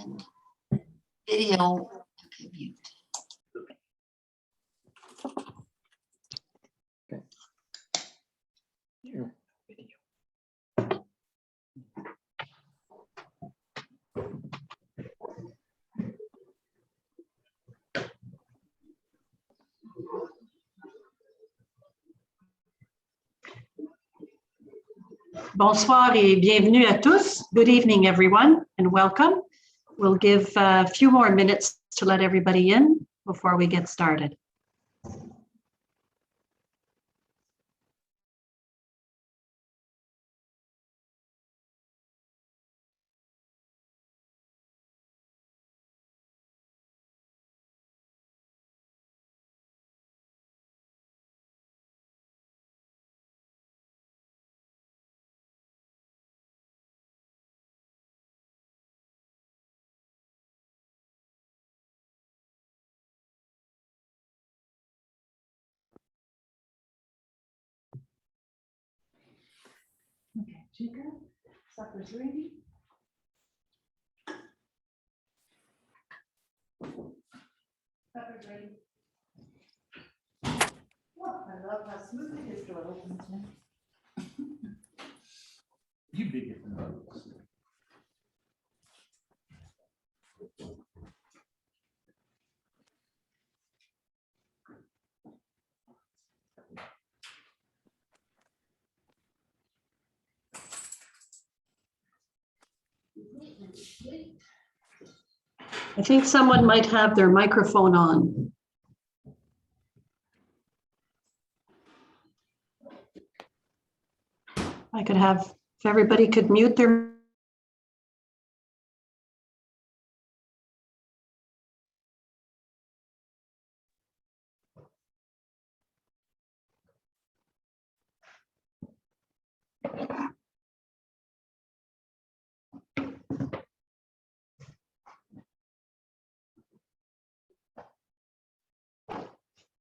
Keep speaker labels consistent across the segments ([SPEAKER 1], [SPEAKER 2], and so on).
[SPEAKER 1] and video to commute.
[SPEAKER 2] Okay.
[SPEAKER 3] Bonsoir et bienvenue à tous. Good evening, everyone, and welcome. We'll give a few more minutes to let everybody in before we get started. Okay, Chica, supper's ready. Supper's ready. Oh, I love how smoothly this door opens now.
[SPEAKER 2] You big it than those.
[SPEAKER 3] I think someone might have their microphone on. I could have, if everybody could mute their.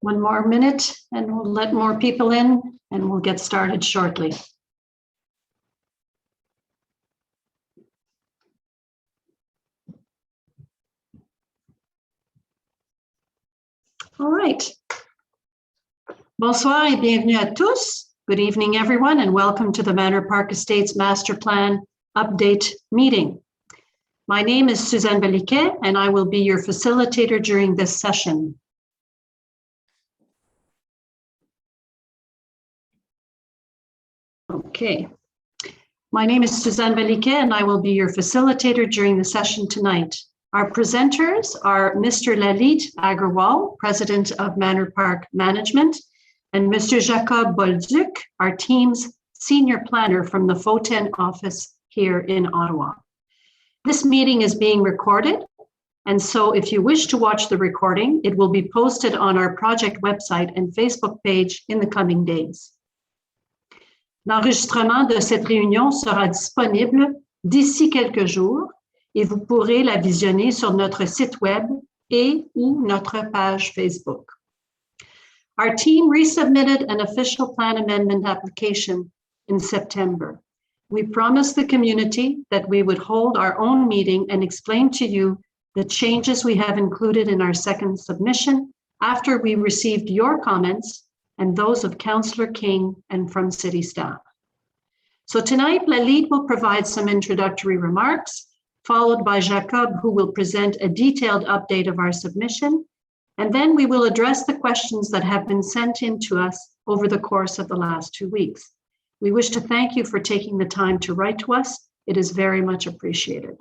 [SPEAKER 3] One more minute and we'll let more people in and we'll get started shortly. All right. Bonsoir et bienvenue à tous. Good evening, everyone, and welcome to the Manor Park Estates Master Plan Update Meeting. My name is Suzanne Belliquet, and I will be your facilitator during this session. Okay. My name is Suzanne Belliquet, and I will be your facilitator during the session tonight. Our presenters are Mr. Lalit Agarwal, President of Manor Park Management, and Mr. Jacob Bolduc, our team's Senior Planner from the Foten office here in Ottawa. This meeting is being recorded, and so if you wish to watch the recording, it will be posted on our project website and Facebook page in the coming days. L'enregistrement de cette réunion sera disponible d'ici quelques jours et vous pourrez la visionner sur notre site web et ou notre page Facebook. Our team resubmitted an official plan amendment application in September. We promised the community that we would hold our own meeting and explain to you the changes we have included in our second submission after we received your comments and those of Councillor King and from city staff. So tonight, Lalit will provide some introductory remarks, followed by Jacob, who will present a detailed update of our submission, and then we will address the questions that have been sent in to us over the course of the last 2 weeks. We wish to thank you for taking the time to write to us. It is very much appreciated.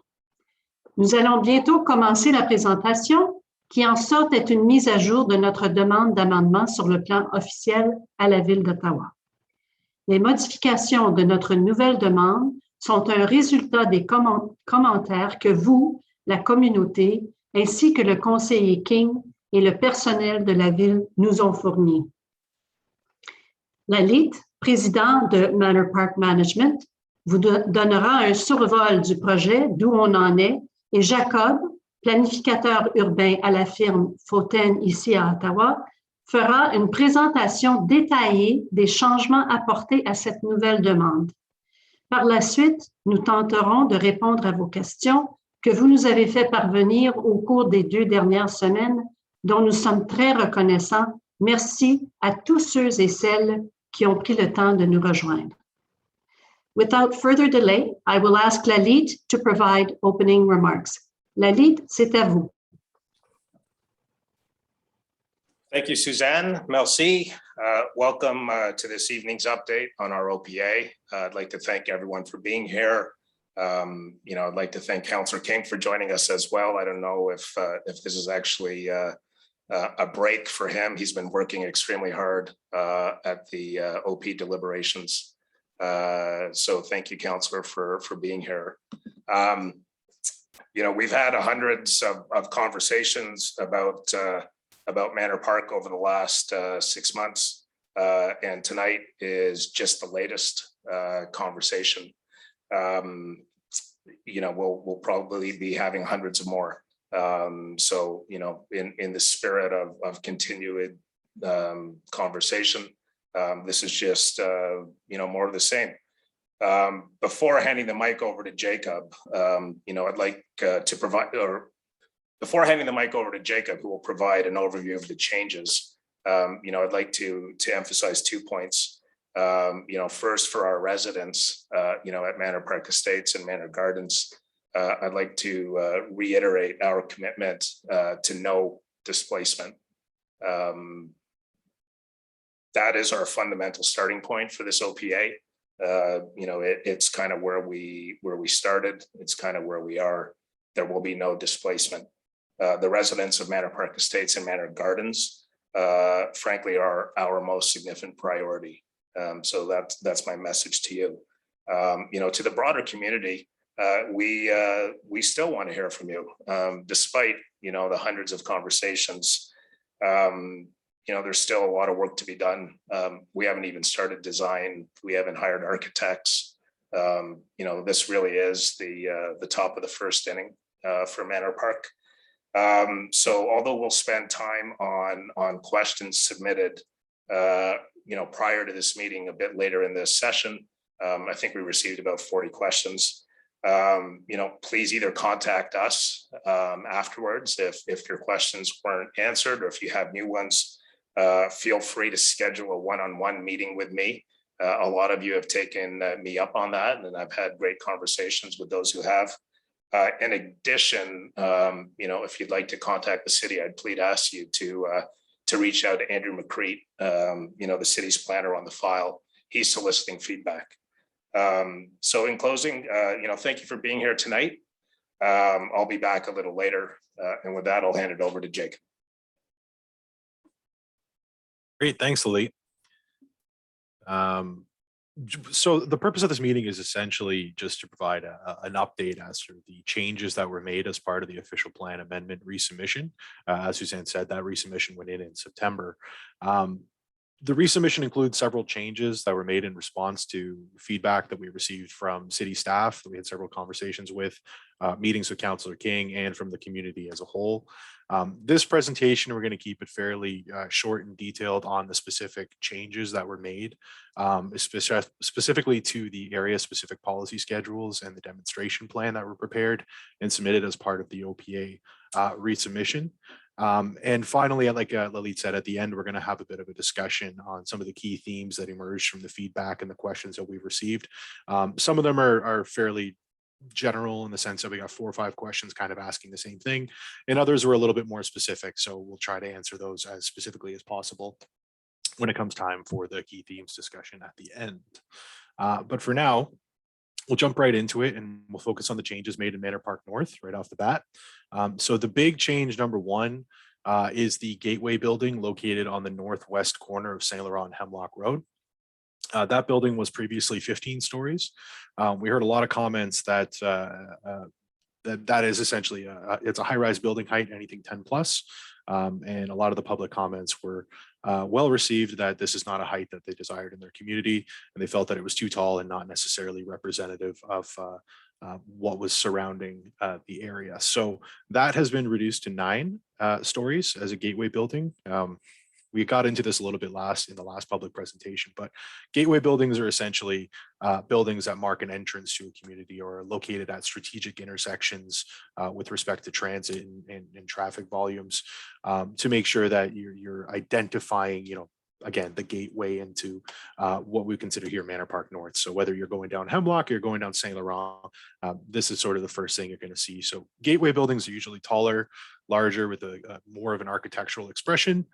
[SPEAKER 3] Nous allons bientôt commencer la présentation, qui en sorte est une mise à jour de notre demande d'amendement sur le plan officiel à la Ville d'Ottawa. Les modifications de notre nouvelle demande sont un résultat des commentaires que vous, la communauté, ainsi que le conseiller King et le personnel de la Ville nous ont fournis. Lalit, président de Manor Park Management, vous donnera un survol du projet, d'où on en est, et Jacob, planificateur urbain à la firme Foten ici à Ottawa, fera une présentation détaillée des changements apportés à cette nouvelle demande. Par la suite, nous tenterons de répondre à vos questions que vous nous avez fait parvenir au cours des 2 dernières semaines, dont nous sommes très reconnaissants. Merci à tous ceux et celles qui ont pris le temps de nous rejoindre. Without further delay, I will ask Lalit to provide opening remarks. Lalit, c'est à vous.
[SPEAKER 4] Thank you, Suzanne. Merci. Welcome to this evening's update on our OPA. I'd like to thank everyone for being here. I'd like to thank Councillor King for joining us as well. I don't know if this is actually a break for him. He's been working extremely hard at the OP deliberations. So thank you, Councillor, for being here. We've had hundreds of conversations about Manor Park over the last 6 months, and tonight is just the latest conversation. We'll probably be having hundreds of more. So in the spirit of continued conversation, this is just more of the same. Before handing the mic over to Jacob, I'd like to provide, or before handing the mic over to Jacob, who will provide an overview of the changes, I'd like to emphasize 2 points. First, for our residents, at Manor Park Estates and Manor Gardens, I'd like to reiterate our commitment to no displacement. That is our fundamental starting point for this OPA. It's kind of where we started. It's kind of where we are. There will be no displacement. The residents of Manor Park Estates and Manor Gardens, frankly, are our most significant priority. So that's my message to you. To the broader community, we still want to hear from you, despite the hundreds of conversations. There's still a lot of work to be done. We haven't even started design. We haven't hired architects. This really is the top of the first inning for Manor Park. So although we'll spend time on questions submitted prior to this meeting a bit later in this session, I think we received about 40 questions. Please either contact us afterwards if your questions weren't answered, or if you have new ones, feel free to schedule a one-on-one meeting with me. A lot of you have taken me up on that, and I've had great conversations with those who have. In addition, if you'd like to contact the city, I'd please ask you to reach out to Andrew McCreet, the city's planner on the file. He's soliciting feedback. So in closing, thank you for being here tonight. I'll be back a little later, and with that, I'll hand it over to Jacob.
[SPEAKER 5] Great, thanks, Lalit. So the purpose of this meeting is essentially just to provide an update as to the changes that were made as part of the official plan amendment resubmission. As Suzanne said, that resubmission went in September. The resubmission includes several changes that were made in response to feedback that we received from city staff that we had several conversations with, meetings with Councillor King, and from the community as a whole. This presentation, we're going to keep it fairly short and detailed on the specific changes that were made, specifically to the area-specific policy schedules and the demonstration plan that were prepared and submitted as part of the OPA resubmission. And finally, like Lalit said, at the end, we're going to have a bit of a discussion on some of the key themes that emerged from the feedback and the questions that we've received. Some of them are fairly general in the sense that we got 4 or 5 questions kind of asking the same thing, and others were a little bit more specific. So we'll try to answer those as specifically as possible when it comes time for the key themes discussion at the end. But for now, we'll jump right into it and we'll focus on the changes made in Manor Park North right off the bat. So the big change number 1 is the Gateway building located on the northwest corner of Saint Laurent and Hemlock Road. That building was previously 15 stories. We heard a lot of comments that that is essentially it's a high-rise building height, anything 10 plus. And a lot of the public comments were well received, that this is not a height that they desired in their community, and they felt that it was too tall and not necessarily representative of what was surrounding the area. So that has been reduced to 9 stories as a Gateway building. we got into this a little bit in the last public presentation, but gateway buildings are essentially buildings that mark an entrance to a community or are located at strategic intersections with respect to transit and traffic volumes, to make sure that you're identifying, again, the gateway into what we consider here Manor Park North. So whether you're going down Hemlock or you're going down Saint Laurent, this is sort of the first thing you're going to see. So gateway buildings are usually taller, larger, with a more of an architectural expression.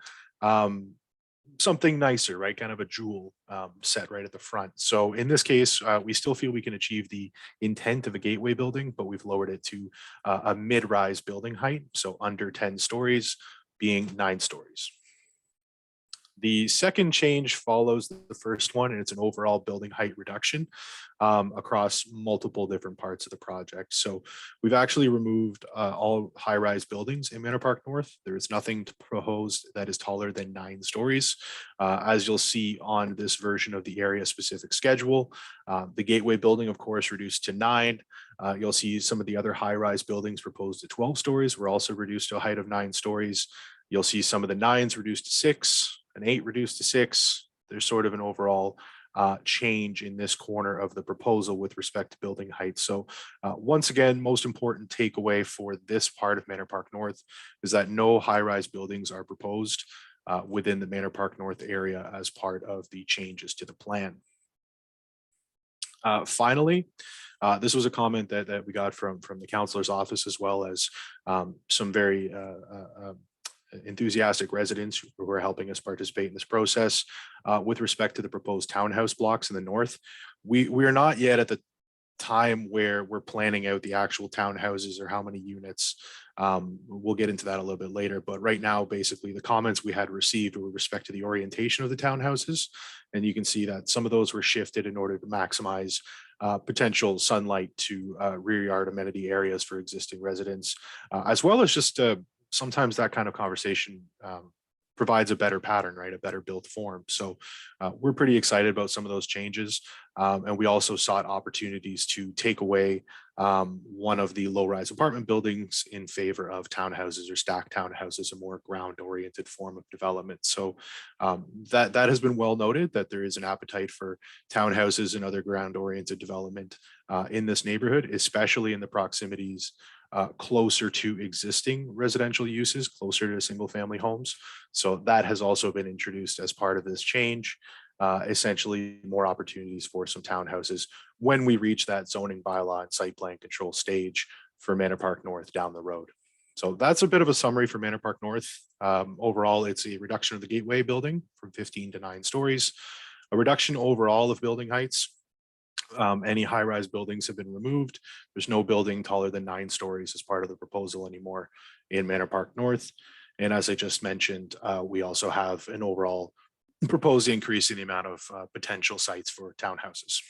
[SPEAKER 5] Something nicer, right? Kind of a jewel set right at the front. So in this case, we still feel we can achieve the intent of a gateway building, but we've lowered it to a mid-rise building height. So under 10 stories, being 9 stories. The second change follows the first one, and it's an overall building height reduction across multiple different parts of the project. So we've actually removed all high-rise buildings in Manor Park North. There is nothing proposed that is taller than 9 stories. As you'll see on this version of the area-specific schedule, the gateway building, of course, reduced to 9. You'll see some of the other high-rise buildings proposed to 12 stories were also reduced to a height of 9 stories. You'll see some of the 9s reduced to 6. An 8 reduced to 6. There's sort of an overall change in this corner of the proposal with respect to building height. So once again, most important takeaway for this part of Manor Park North is that no high-rise buildings are proposed within the Manor Park North area as part of the changes to the plan. Finally, this was a comment that we got from the councillor's office, as well as some very enthusiastic residents who are helping us participate in this process with respect to the proposed townhouse blocks in the north. We are not yet at the time where we're planning out the actual townhouses or how many units. We'll get into that a little bit later, but right now, basically the comments we had received were with respect to the orientation of the townhouses. And you can see that some of those were shifted in order to maximize potential sunlight to rear yard amenity areas for existing residents, as well as just sometimes that kind of conversation provides a better pattern, right? A better built form. So we're pretty excited about some of those changes. And we also sought opportunities to take away one of the low-rise apartment buildings in favor of townhouses or stacked townhouses, a more ground-oriented form of development. So that has been well noted, that there is an appetite for townhouses and other ground-oriented development in this neighborhood, especially in the proximities closer to existing residential uses, closer to single family homes. So that has also been introduced as part of this change, essentially more opportunities for some townhouses when we reach that zoning bylaw and site plan control stage for Manor Park North down the road. So that's a bit of a summary for Manor Park North. Overall, it's a reduction of the gateway building from 15 to 9 stories, a reduction overall of building heights. Any high-rise buildings have been removed. There's no building taller than 9 stories as part of the proposal anymore in Manor Park North. And as I just mentioned, we also have an overall proposed increase in the amount of potential sites for townhouses.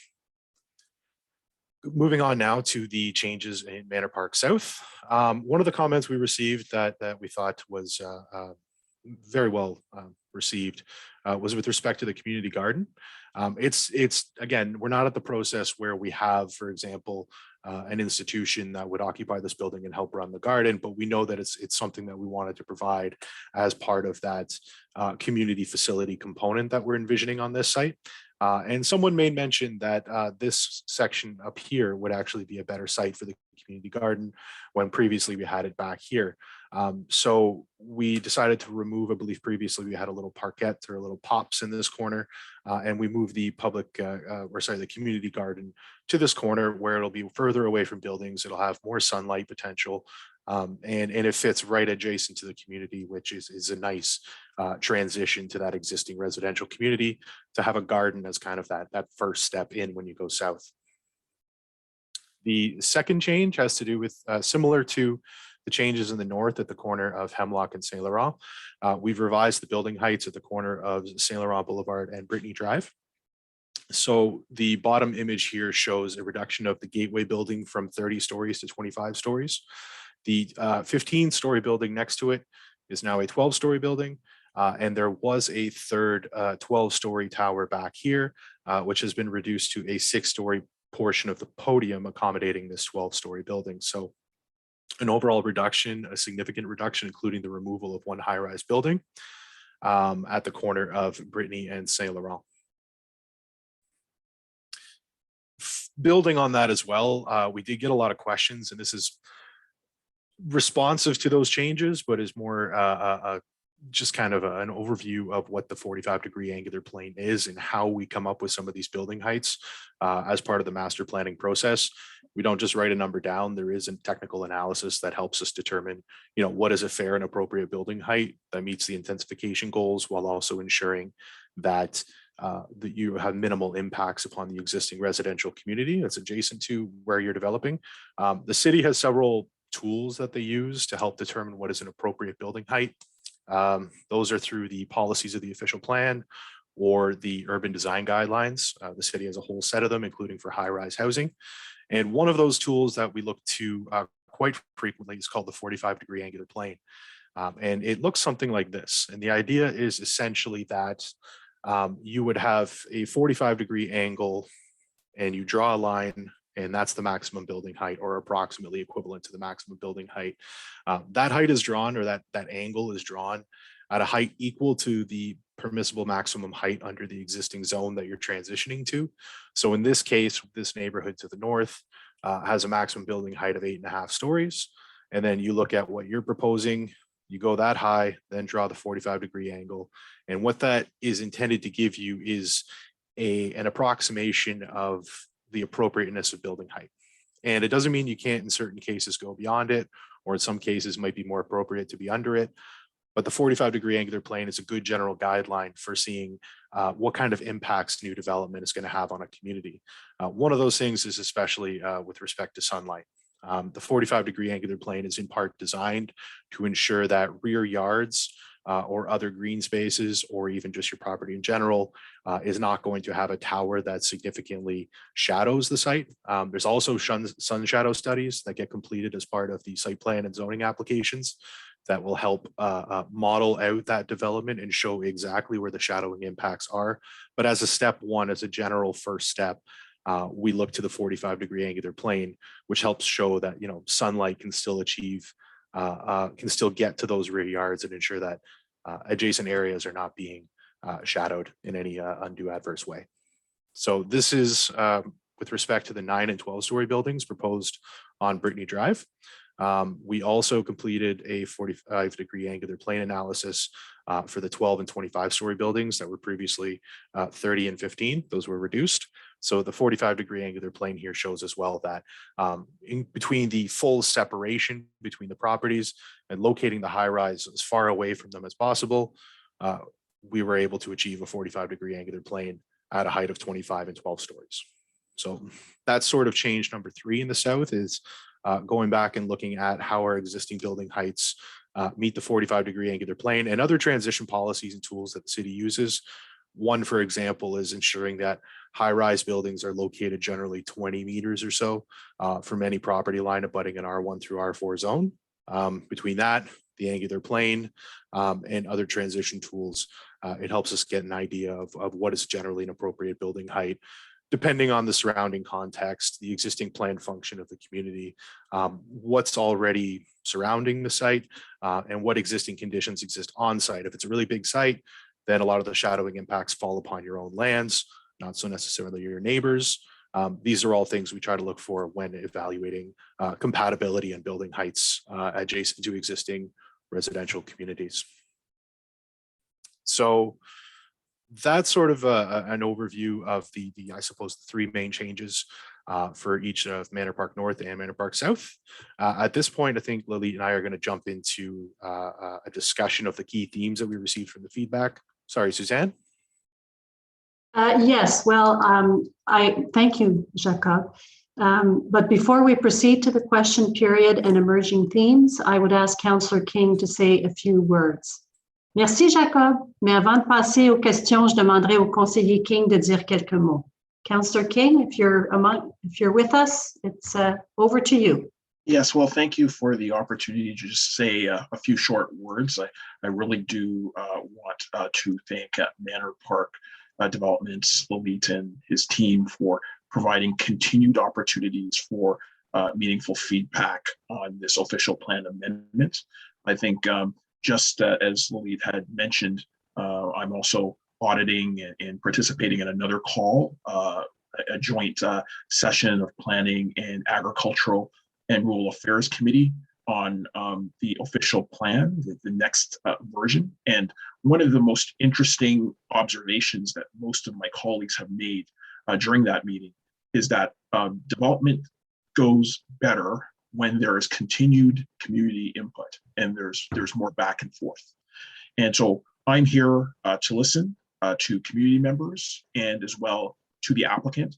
[SPEAKER 5] Moving on now to the changes in Manor Park South. One of the comments we received that we thought was very well received was with respect to the community garden. It's again, we're not at the process where we have, for example, an institution that would occupy this building and help run the garden, but we know that it's something that we wanted to provide as part of that community facility component that we're envisioning on this site. And someone made mention that this section up here would actually be a better site for the community garden when previously we had it back here. So we decided to remove, I believe previously we had a little parquet or a little pops in this corner, and we moved the the community garden to this corner where it'll be further away from buildings. It'll have more sunlight potential, and it fits right adjacent to the community, which is a nice transition to that existing residential community, to have a garden as kind of that first step in when you go south. The second change has to do with similar to the changes in the north at the corner of Hemlock and Saint Laurent. We've revised the building heights at the corner of Saint Laurent Boulevard and Brittany Drive. So the bottom image here shows a reduction of the gateway building from 30 stories to 25 stories. The 15-story building next to it is now a 12-story building. And there was a third 12-story tower back here, which has been reduced to a 6-story portion of the podium accommodating this 12-story building. So an overall reduction, a significant reduction, including the removal of one high-rise building. at the corner of Brittany and Saint Laurent. Building on that as well, we did get a lot of questions, and this is responsive to those changes, but is more just kind of an overview of what the 45-degree angular plane is and how we come up with some of these building heights as part of the master planning process. We don't just write a number down. There is a technical analysis that helps us determine, what is a fair and appropriate building height that meets the intensification goals, while also ensuring that that you have minimal impacts upon the existing residential community that's adjacent to where you're developing. The city has several tools that they use to help determine what is an appropriate building height. Those are through the policies of the official plan or the urban design guidelines. The city has a whole set of them, including for high-rise housing. And one of those tools that we look to quite frequently is called the 45-degree angular plane. And it looks something like this. And the idea is essentially that you would have a 45-degree angle and you draw a line, and that's the maximum building height, or approximately equivalent to the maximum building height. That height is drawn, or that angle is drawn at a height equal to the permissible maximum height under the existing zone that you're transitioning to. So in this case, this neighborhood to the north has a maximum building height of 8.5 stories. And then you look at what you're proposing, you go that high, then draw the 45-degree angle. And what that is intended to give you is an approximation of the appropriateness of building height. And it doesn't mean you can't in certain cases go beyond it, or in some cases might be more appropriate to be under it. But the 45-degree angular plane is a good general guideline for seeing what kind of impacts new development is going to have on a community. One of those things is especially with respect to sunlight. The 45-degree angular plane is in part designed to ensure that rear yards or other green spaces, or even just your property in general, is not going to have a tower that significantly shadows the site. There's also sun shadow studies that get completed as part of the site plan and zoning applications that will help model out that development and show exactly where the shadowing impacts are. But as a step one, as a general first step, we look to the 45-degree angular plane, which helps show that sunlight can still achieve, can still get to those rear yards and ensure that adjacent areas are not being shadowed in any undue adverse way. So this is with respect to the 9 and 12-story buildings proposed on Brittany Drive. We also completed a 45-degree angular plane analysis for the 12 and 25-story buildings that were previously 30 and 15. Those were reduced. So the 45-degree angular plane here shows as well that in between the full separation between the properties and locating the high-rise as far away from them as possible, we were able to achieve a 45-degree angular plane at a height of 25 and 12 stories. So that's sort of change number 3 in the south, is going back and looking at how our existing building heights meet the 45-degree angular plane and other transition policies and tools that the city uses. One, for example, is ensuring that high-rise buildings are located generally 20 meters or so from any property line abutting an R1 through R4 zone. Between that, the angular plane, and other transition tools, it helps us get an idea of what is generally an appropriate building height, depending on the surrounding context, the existing planned function of the community, what's already surrounding the site, and what existing conditions exist on site. If it's a really big site, then a lot of the shadowing impacts fall upon your own lands, not so necessarily your neighbors. These are all things we try to look for when evaluating compatibility and building heights adjacent to existing residential communities. So that's sort of an overview of the I suppose, the 3 main changes for each of Manor Park North and Manor Park South. At this point, I think Lily and I are going to jump into a discussion of the key themes that we received from the feedback. Sorry, Suzanne?
[SPEAKER 3] Yes, well, I thank you, Jacob. But before we proceed to the question period and emerging themes, I would ask Councillor King to say a few words. Merci, Jacob. Mais avant de passer aux questions, je demanderai au conseiller King de dire quelques mots. Councillor King, if you're with us, it's over to you.
[SPEAKER 6] Yes, well, thank you for the opportunity to just say a few short words. I really do want to thank Manor Park Developments, Lalit and his team for providing continued opportunities for meaningful feedback on this official plan amendment. I think just as Lalit had mentioned, I'm also auditing and participating in another call, a joint session of Planning and Agricultural and Rural Affairs Committee on the official plan, the next version. And one of the most interesting observations that most of my colleagues have made during that meeting is that development goes better when there is continued community input and there's more back and forth. And so I'm here to listen to community members and as well to the applicant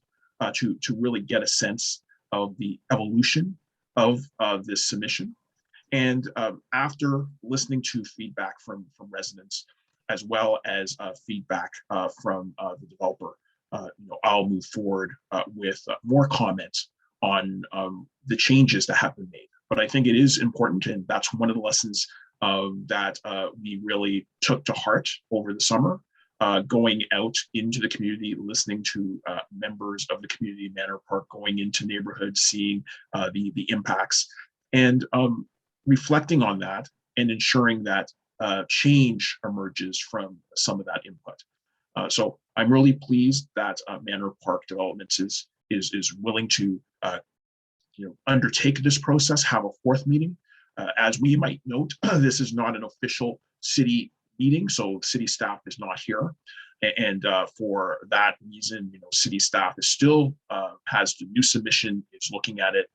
[SPEAKER 6] to really get a sense of the evolution of this submission. And after listening to feedback from residents, as well as feedback from the developer, I'll move forward with more comments on the changes that have been made. But I think it is important, and that's one of the lessons that we really took to heart over the summer, going out into the community, listening to members of the community Manor Park, going into neighborhoods, seeing the impacts, and reflecting on that and ensuring that change emerges from some of that input. So I'm really pleased that Manor Park Developments is willing to undertake this process, have a fourth meeting. As we might note, this is not an official city meeting, so city staff is not here. And for that reason, city staff is still has the new submission, is looking at it,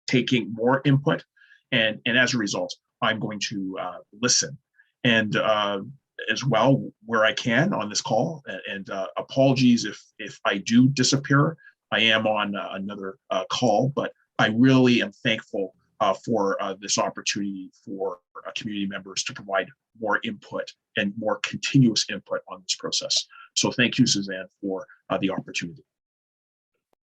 [SPEAKER 6] taking more input. And as a result, I'm going to listen and as well where I can on this call. And apologies if I do disappear. I am on another call, but I really am thankful for this opportunity for community members to provide more input and more continuous input on this process. So thank you, Suzanne, for the opportunity.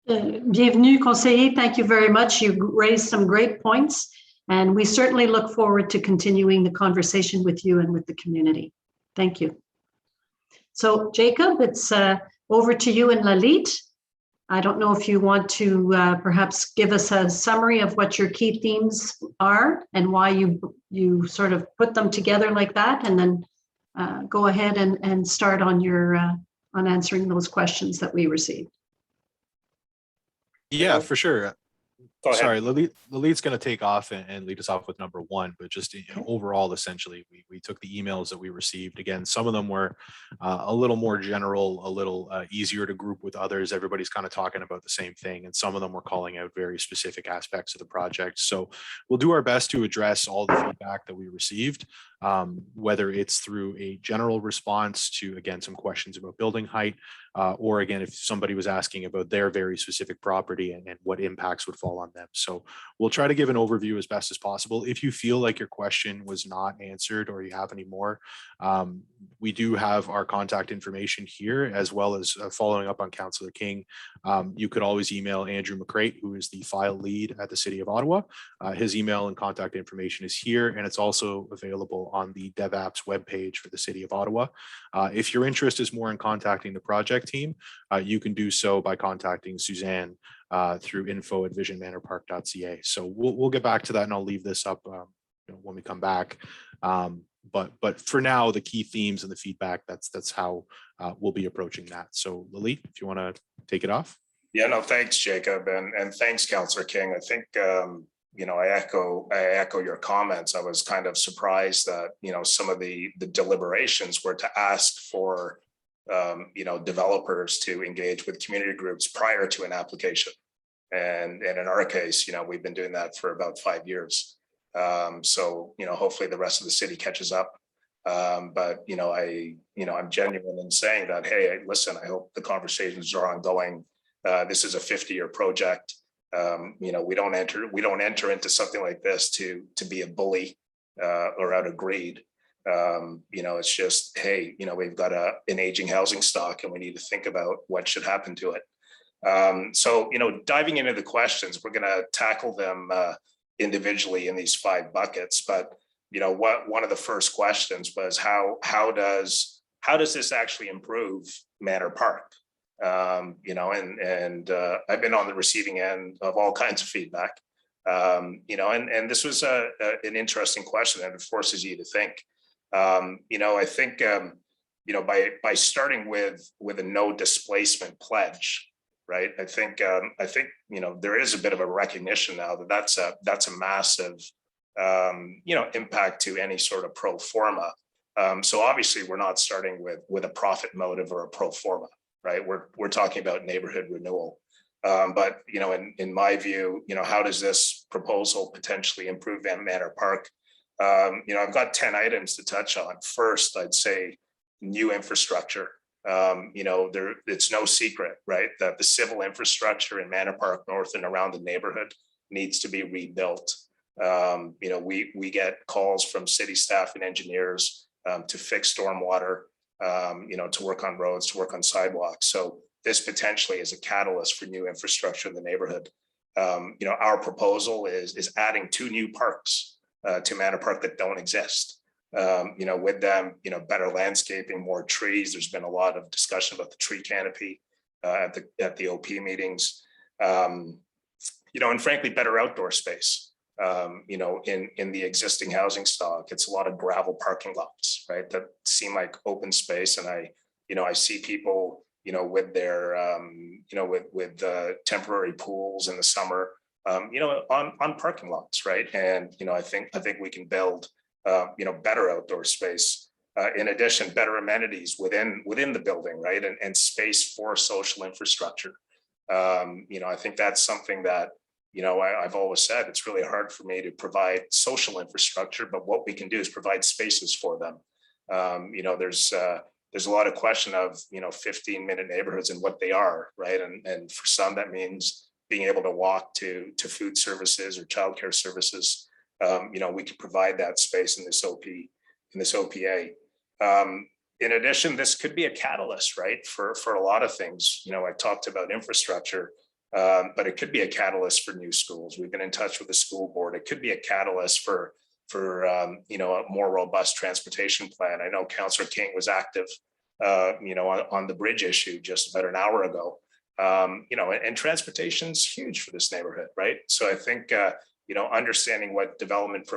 [SPEAKER 3] Bienvenue, conseiller. Thank you very much. You raised some great points, and we certainly look forward to continuing the conversation with you and with the community. Thank you. So Jacob, it's over to you and Lalit. I don't know if you want to perhaps give us a summary of what your key themes are and why you sort of put them together like that, and then go ahead and start on your on answering those questions that we received.
[SPEAKER 5] Yeah, for sure.
[SPEAKER 4] Go ahead.
[SPEAKER 5] Sorry, Lalit's going to take off and lead us off with number one, but just overall, essentially, we took the emails that we received. Again, some of them were a little more general, a little easier to group with others. Everybody's kind of talking about the same thing, and some of them were calling out very specific aspects of the project. So we'll do our best to address all the feedback that we received, whether it's through a general response to, again, some questions about building height, or again, if somebody was asking about their very specific property and what impacts would fall on them. So we'll try to give an overview as best as possible. If you feel like your question was not answered or you have any more, we do have our contact information here, as well as following up on Councillor King. You could always email Andrew McCrate, who is the file lead at the City of Ottawa. His email and contact information is here, and it's also available on the DevApps webpage for the City of Ottawa. If your interest is more in contacting the project team, you can do so by contacting Suzanne through info@visionmanorpark.ca. So we'll get back to that, and I'll leave this up when we come back. But for now, the key themes and the feedback, that's how we'll be approaching that. So Lalit, if you want to take it off.
[SPEAKER 4] Yeah, no, thanks, Jacob, and thanks, Councillor King. I think I echo your comments. I was kind of surprised that some of the deliberations were to ask for developers to engage with community groups prior to an application, and in our case, we've been doing that for about 5 years. So hopefully the rest of the city catches up. But I'm genuine in saying that, hey, listen, I hope the conversations are ongoing. This is a 50-year project. We don't enter into something like this to be a bully or out of greed. It's just, hey, we've got an aging housing stock, and we need to think about what should happen to it. So diving into the questions, we're going to tackle them individually in these 5 buckets. But one of the first questions was how does this actually improve Manor Park? And I've been on the receiving end of all kinds of feedback, and this was an interesting question, and it forces you to think. I think by starting with a no displacement pledge, right? I think there is a bit of a recognition now that that's a massive impact to any sort of pro forma. So obviously we're not starting with a profit motive or a pro forma, right? We're talking about neighborhood renewal. But in my view, how does this proposal potentially improve Van Manor Park? I've got 10 items to touch on. First, I'd say new infrastructure. It's no secret, right, that the civil infrastructure in Manor Park North and around the neighborhood needs to be rebuilt. We get calls from city staff and engineers to fix stormwater, to work on roads, to work on sidewalks. So this potentially is a catalyst for new infrastructure in the neighborhood. Our proposal is adding 2 new parks to Manor Park that don't exist. With them, better landscaping, more trees. There's been a lot of discussion about the tree canopy at the OP meetings, and frankly, better outdoor space. In the existing housing stock, it's a lot of gravel parking lots, right, that seem like open space. And I see people, with their, with temporary pools in the summer, on parking lots, right? And I think we can build better outdoor space. In addition, better amenities within the building, right? And space for social infrastructure. I think that's something that, I've always said it's really hard for me to provide social infrastructure, but what we can do is provide spaces for them. There's a lot of question of, 15-minute neighborhoods and what they are, right? And for some, that means being able to walk to food services or childcare services. We can provide that space in this OPA. In addition, this could be a catalyst, right, for a lot of things. I talked about infrastructure, but it could be a catalyst for new schools. We've been in touch with the school board. It could be a catalyst for a more robust transportation plan. I know Councillor King was active, on the bridge issue just about an hour ago. And transportation's huge for this neighborhood, right? So I think understanding what development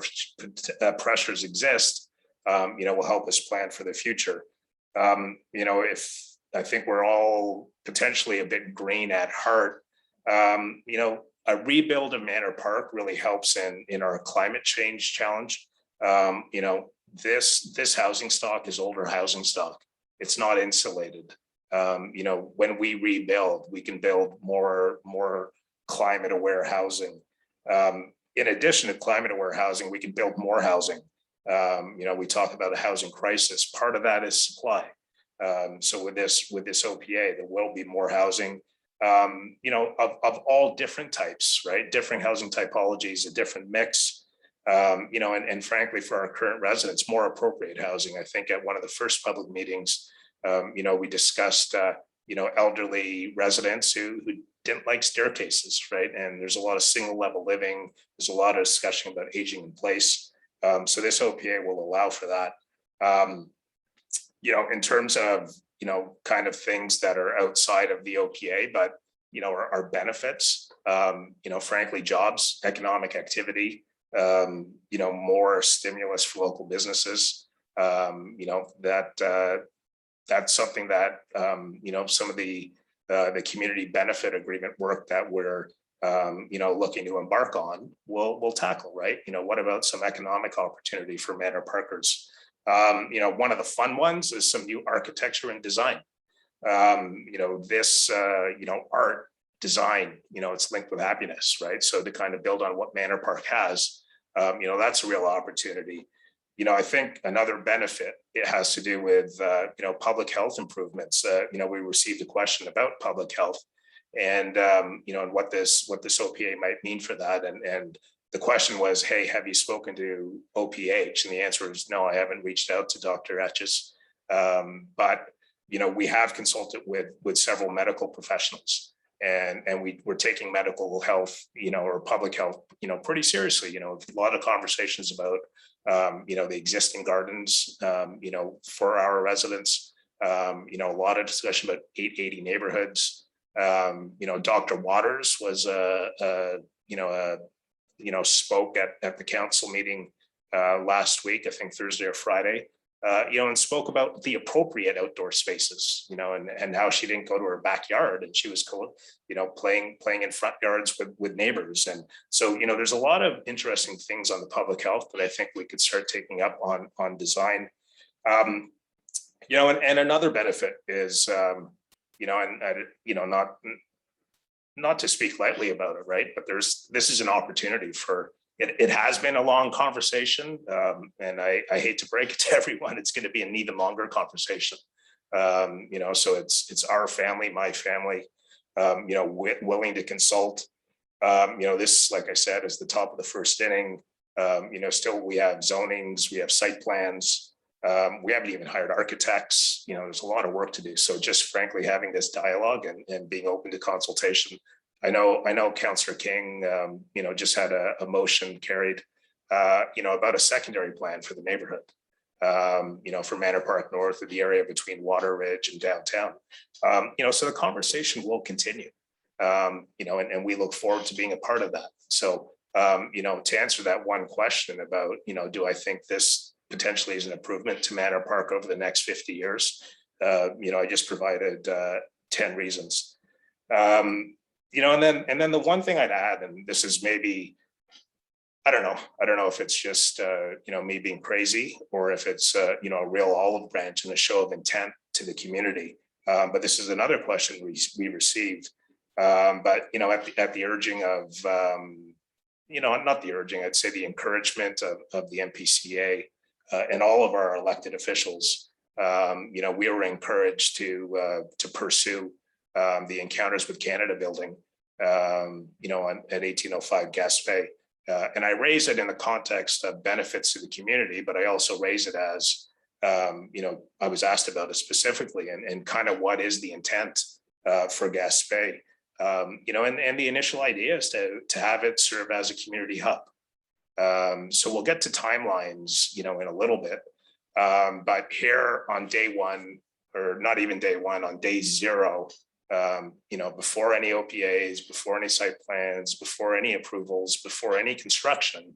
[SPEAKER 4] pressures exist, will help us plan for the future. If I think we're all potentially a bit green at heart, a rebuild of Manor Park really helps in our climate change challenge. This housing stock is older housing stock. It's not insulated. When we rebuild, we can build more climate aware housing. In addition to climate aware housing, we can build more housing. We talk about a housing crisis. Part of that is supply. So with this OPA, there will be more housing, of all different types, right? Different housing typologies, a different mix, and frankly, for our current residents, more appropriate housing. I think at one of the first public meetings, we discussed, elderly residents who didn't like staircases, right? And there's a lot of single level living. There's a lot of discussion about aging in place. So this OPA will allow for that. In terms of, kind of things that are outside of the OPA, but, are benefits, frankly, jobs, economic activity, more stimulus for local businesses, that's something that, some of the community benefit agreement work that we're, looking to embark on, we'll tackle, right? What about some economic opportunity for Manor Parkers? One of the fun ones is some new architecture and design. This, art design, it's linked with happiness, right? So to kind of build on what Manor Park has, that's a real opportunity. I think another benefit, it has to do with, public health improvements. We received a question about public health and, and what this OPA might mean for that. And the question was, hey, have you spoken to OPH? And the answer is no, I haven't reached out to Dr. Etches. But, we have consulted with several medical professionals and we're taking medical health, or public health, pretty seriously. A lot of conversations about, the existing gardens, for our residents, a lot of discussion about 880 neighborhoods. Dr. Waters was spoke at the council meeting last week, I think Thursday or Friday, and spoke about the appropriate outdoor spaces, and how she didn't go to her backyard and she was, playing in front yards with neighbors. And so, there's a lot of interesting things on the public health that I think we could start taking up on design. And another benefit is, not to speak lightly about it, right? But this is an opportunity for it has been a long conversation, and I hate to break it to everyone, it's going to be an even longer conversation. So it's our family, my family, willing to consult. This, like I said, is the top of the first inning. Still we have zonings, we have site plans. We haven't even hired architects. There's a lot of work to do. So just frankly, having this dialogue and being open to consultation. I know Councillor King, just had a motion carried, about a secondary plan for the neighborhood, for Manor Park North, or the area between Water Ridge and downtown. So the conversation will continue, and we look forward to being a part of that. So, to answer that one question about, do I think this potentially is an improvement to Manor Park over the next 50 years? I just provided 10 reasons. And then the one thing I'd add, and this is maybe, I don't know if it's just, me being crazy, or if it's, a real olive branch and a show of intent to the community. But this is another question we received. But, at the urging of, not the urging, I'd say the encouragement of the MPCA and all of our elected officials, we were encouraged to pursue the Encounters with Canada building, at 1805 Gaspé. And I raise it in the context of benefits to the community, but I also raise it as, I was asked about it specifically, and kind of what is the intent for Gaspé. And the initial idea is to have it serve as a community hub. So we'll get to timelines, in a little bit. But here on day one, or not even day one, on day zero, before any OPAs, before any site plans, before any approvals, before any construction,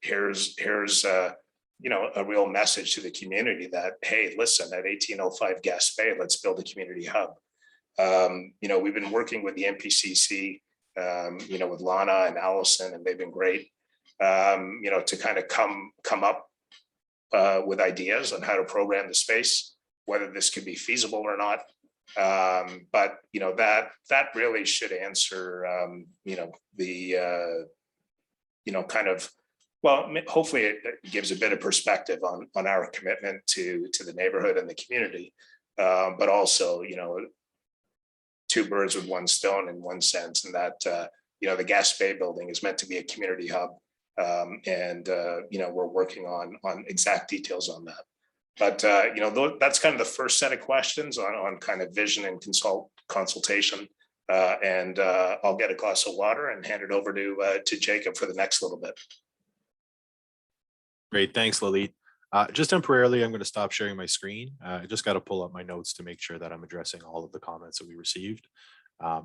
[SPEAKER 4] here's a real message to the community that, hey, listen, at 1805 Gaspé, let's build a community hub. We've been working with the MPCC, with Lana and Allison, and they've been great, to kind of come up with ideas on how to program the space, whether this could be feasible or not. But that really should answer, kind of, well, hopefully it gives a bit of perspective on our commitment to the neighborhood and the community, but also, two birds with one stone in one sense, and that, the Gaspé building is meant to be a community hub. And we're working on exact details on that. But, that's kind of the first set of questions on kind of vision and consultation. And I'll get a glass of water and hand it over to Jacob for the next little bit.
[SPEAKER 5] Great, thanks, Lalit. Just temporarily, I'm going to stop sharing my screen. I just got to pull up my notes to make sure that I'm addressing all of the comments that we received.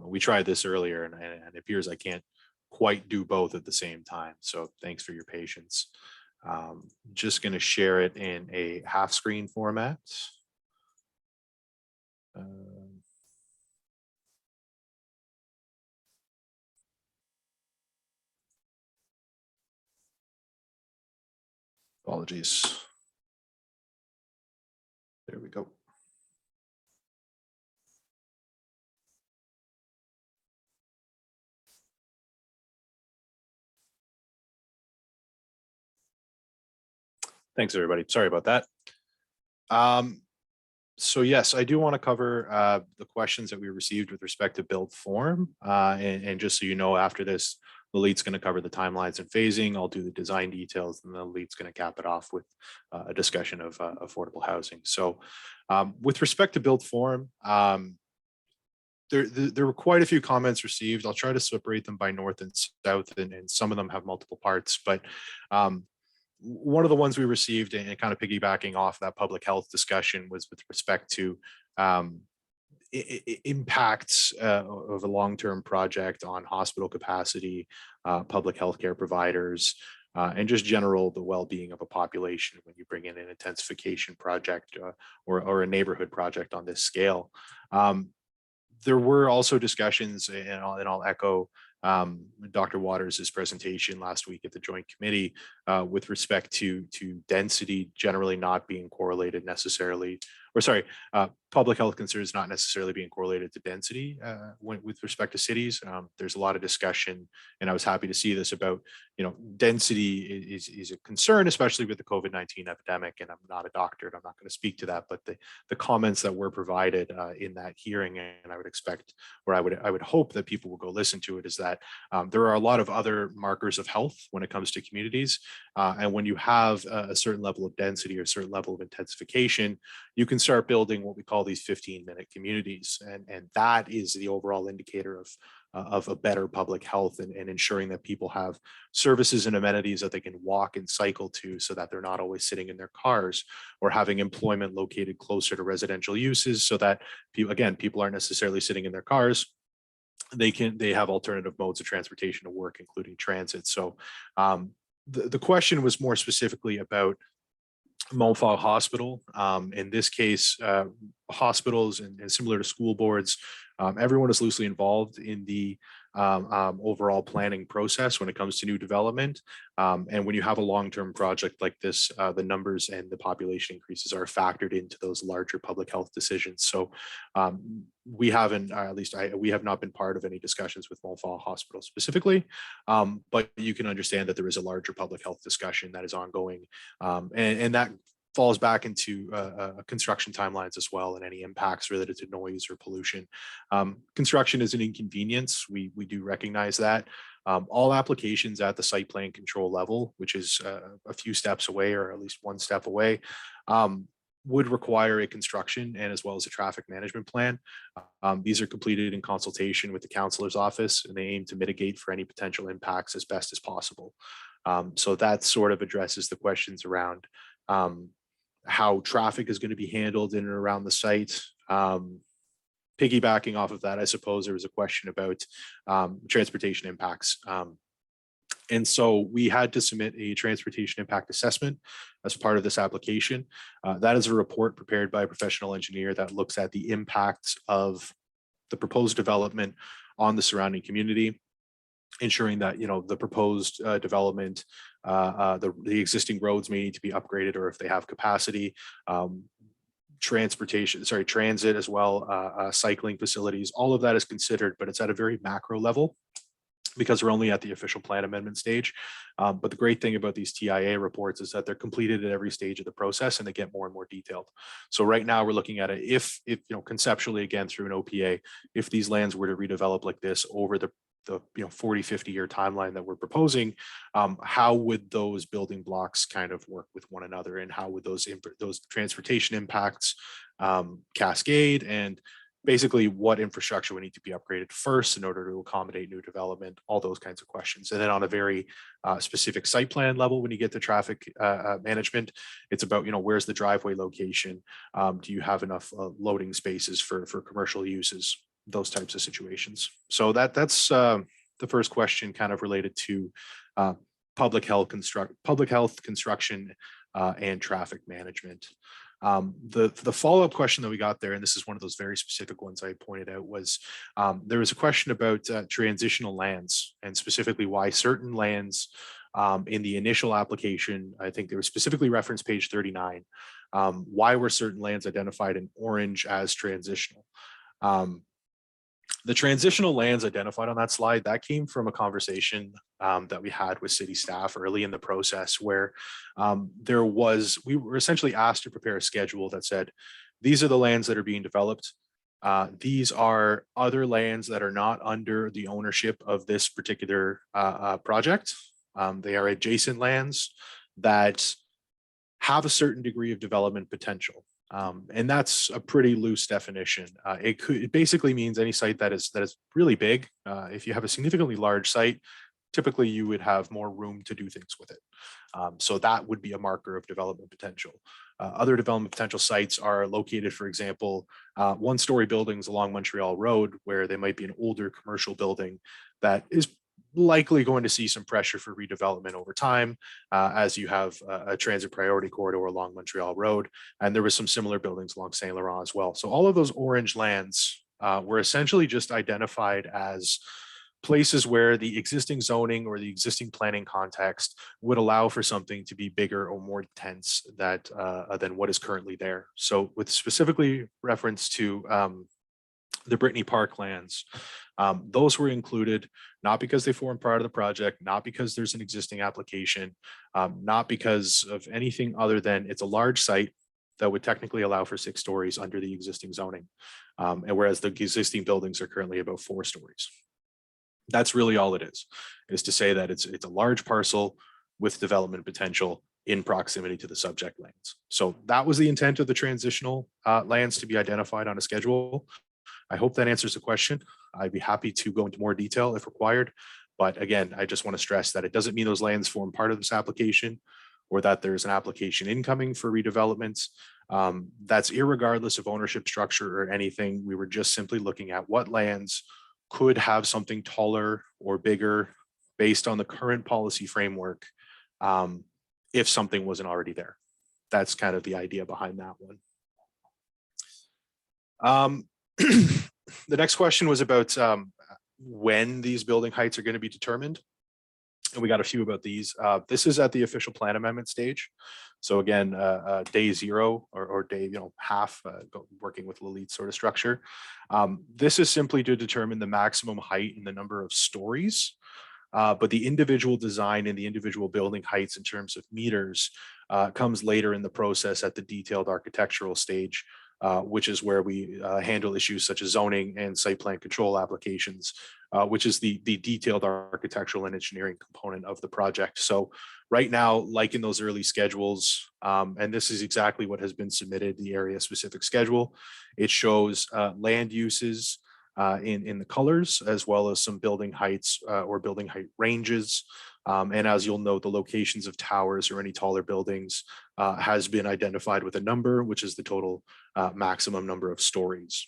[SPEAKER 5] We tried this earlier, and it appears I can't quite do both at the same time. So thanks for your patience. Just going to share it in a half screen format. Apologies. There we go. Thanks, everybody. Sorry about that. So yes, I do want to cover the questions that we received with respect to build form. And just so you know, after this, Lalit's going to cover the timelines and phasing. I'll do the design details, and then Lalit's going to cap it off with a discussion of affordable housing. So with respect to build form, there were quite a few comments received. I'll try to separate them by north and south, and some of them have multiple parts. But one of the ones we received, and kind of piggybacking off that public health discussion, was with respect to impacts of a long-term project on hospital capacity, public healthcare providers, and just general the well-being of a population when you bring in an intensification project or a neighborhood project on this scale. There were also discussions, and I'll echo Dr. Waters' presentation last week at the Joint Committee with respect to density generally not being correlated necessarily, or sorry, public health concerns not necessarily being correlated to density with respect to cities. There's a lot of discussion, and I was happy to see this about, density is a concern, especially with the COVID-19 epidemic. And I'm not a doctor, and I'm not going to speak to that, but the comments that were provided in that hearing, and I would expect, or I would hope that people will go listen to it, is that there are a lot of other markers of health when it comes to communities. And when you have a certain level of density or a certain level of intensification, you can start building what we call these 15-minute communities. And that is the overall indicator of a better public health and ensuring that people have services and amenities that they can walk and cycle to, so that they're not always sitting in their cars, or having employment located closer to residential uses, so that people aren't necessarily sitting in their cars. They have alternative modes of transportation to work, including transit. So the question was more specifically about Montfort Hospital. In this case, hospitals and similar to school boards, everyone is loosely involved in the overall planning process when it comes to new development. And when you have a long-term project like this, the numbers and the population increases are factored into those larger public health decisions. So we haven't, or at least we have not been part of any discussions with Montfort Hospital specifically, but you can understand that there is a larger public health discussion that is ongoing, and that falls back into construction timelines as well, and any impacts related to noise or pollution. Construction is an inconvenience. We do recognize that. All applications at the site plan control level, which is a few steps away, or at least one step away, would require a construction and as well as a traffic management plan. These are completed in consultation with the councillor's office, and they aim to mitigate for any potential impacts as best as possible. So that sort of addresses the questions around how traffic is going to be handled in and around the site. Piggybacking off of that, I suppose there was a question about transportation impacts. And so we had to submit a transportation impact assessment as part of this application. That is a report prepared by a professional engineer that looks at the impacts of the proposed development on the surrounding community, ensuring that the proposed development, the existing roads may need to be upgraded, or if they have capacity, transit as well, cycling facilities, all of that is considered, but it's at a very macro level because we're only at the official plan amendment stage. But the great thing about these TIA reports is that they're completed at every stage of the process, and they get more and more detailed. So right now we're looking at it, if conceptually, again, through an OPA, if these lands were to redevelop like this over the 40-50 year timeline that we're proposing, how would those building blocks kind of work with one another, and how would those transportation impacts cascade, and basically what infrastructure would need to be upgraded first in order to accommodate new development, all those kinds of questions. And then on a very specific site plan level, when you get to traffic management, it's about, where's the driveway location? Do you have enough loading spaces for commercial uses? Those types of situations. So that's the first question, kind of related to public health construction and traffic management. The follow-up question that we got there, and this is one of those very specific ones I pointed out, was there was a question about transitional lands, and specifically why certain lands in the initial application, I think they were specifically referenced page 39, why were certain lands identified in orange as transitional? The transitional lands identified on that slide, that came from a conversation that we had with city staff early in the process, where we were essentially asked to prepare a schedule that said, these are the lands that are being developed. These are other lands that are not under the ownership of this particular project. They are adjacent lands that have a certain degree of development potential. And that's a pretty loose definition. It basically means any site that is really big. If you have a significantly large site, typically you would have more room to do things with it. So that would be a marker of development potential. Other development potential sites are located, for example, one-story buildings along Montreal Road, where they might be an older commercial building that is likely going to see some pressure for redevelopment over time, as you have a transit priority corridor along Montreal Road, and there was some similar buildings along Saint Laurent as well. So all of those orange lands were essentially just identified as places where the existing zoning or the existing planning context would allow for something to be bigger or more dense than what is currently there. So with specifically reference to the Brittany Park lands, those were included not because they form part of the project, not because there's an existing application, not because of anything other than it's a large site that would technically allow for 6 stories under the existing zoning. And whereas the existing buildings are currently about 4 stories. That's really all it is to say that it's a large parcel with development potential in proximity to the subject lands. So that was the intent of the transitional lands to be identified on a schedule. I hope that answers the question. I'd be happy to go into more detail if required. But again, I just want to stress that it doesn't mean those lands form part of this application or that there's an application incoming for redevelopments. That's irregardless of ownership structure or anything. We were just simply looking at what lands could have something taller or bigger based on the current policy framework, if something wasn't already there. That's kind of the idea behind that one. The next question was about when these building heights are going to be determined. And we got a few about these. This is at the official plan amendment stage. So again, day 0 or day half, working with Lilith's sort of structure. This is simply to determine the maximum height and the number of stories. But the individual design and the individual building heights in terms of meters comes later in the process at the detailed architectural stage, which is where we handle issues such as zoning and site plan control applications, which is the detailed architectural and engineering component of the project. So right now, like in those early schedules, and this is exactly what has been submitted, the area specific schedule, it shows land uses in the colors, as well as some building heights or building height ranges. And as you'll note, the locations of towers or any taller buildings has been identified with a number, which is the total maximum number of stories.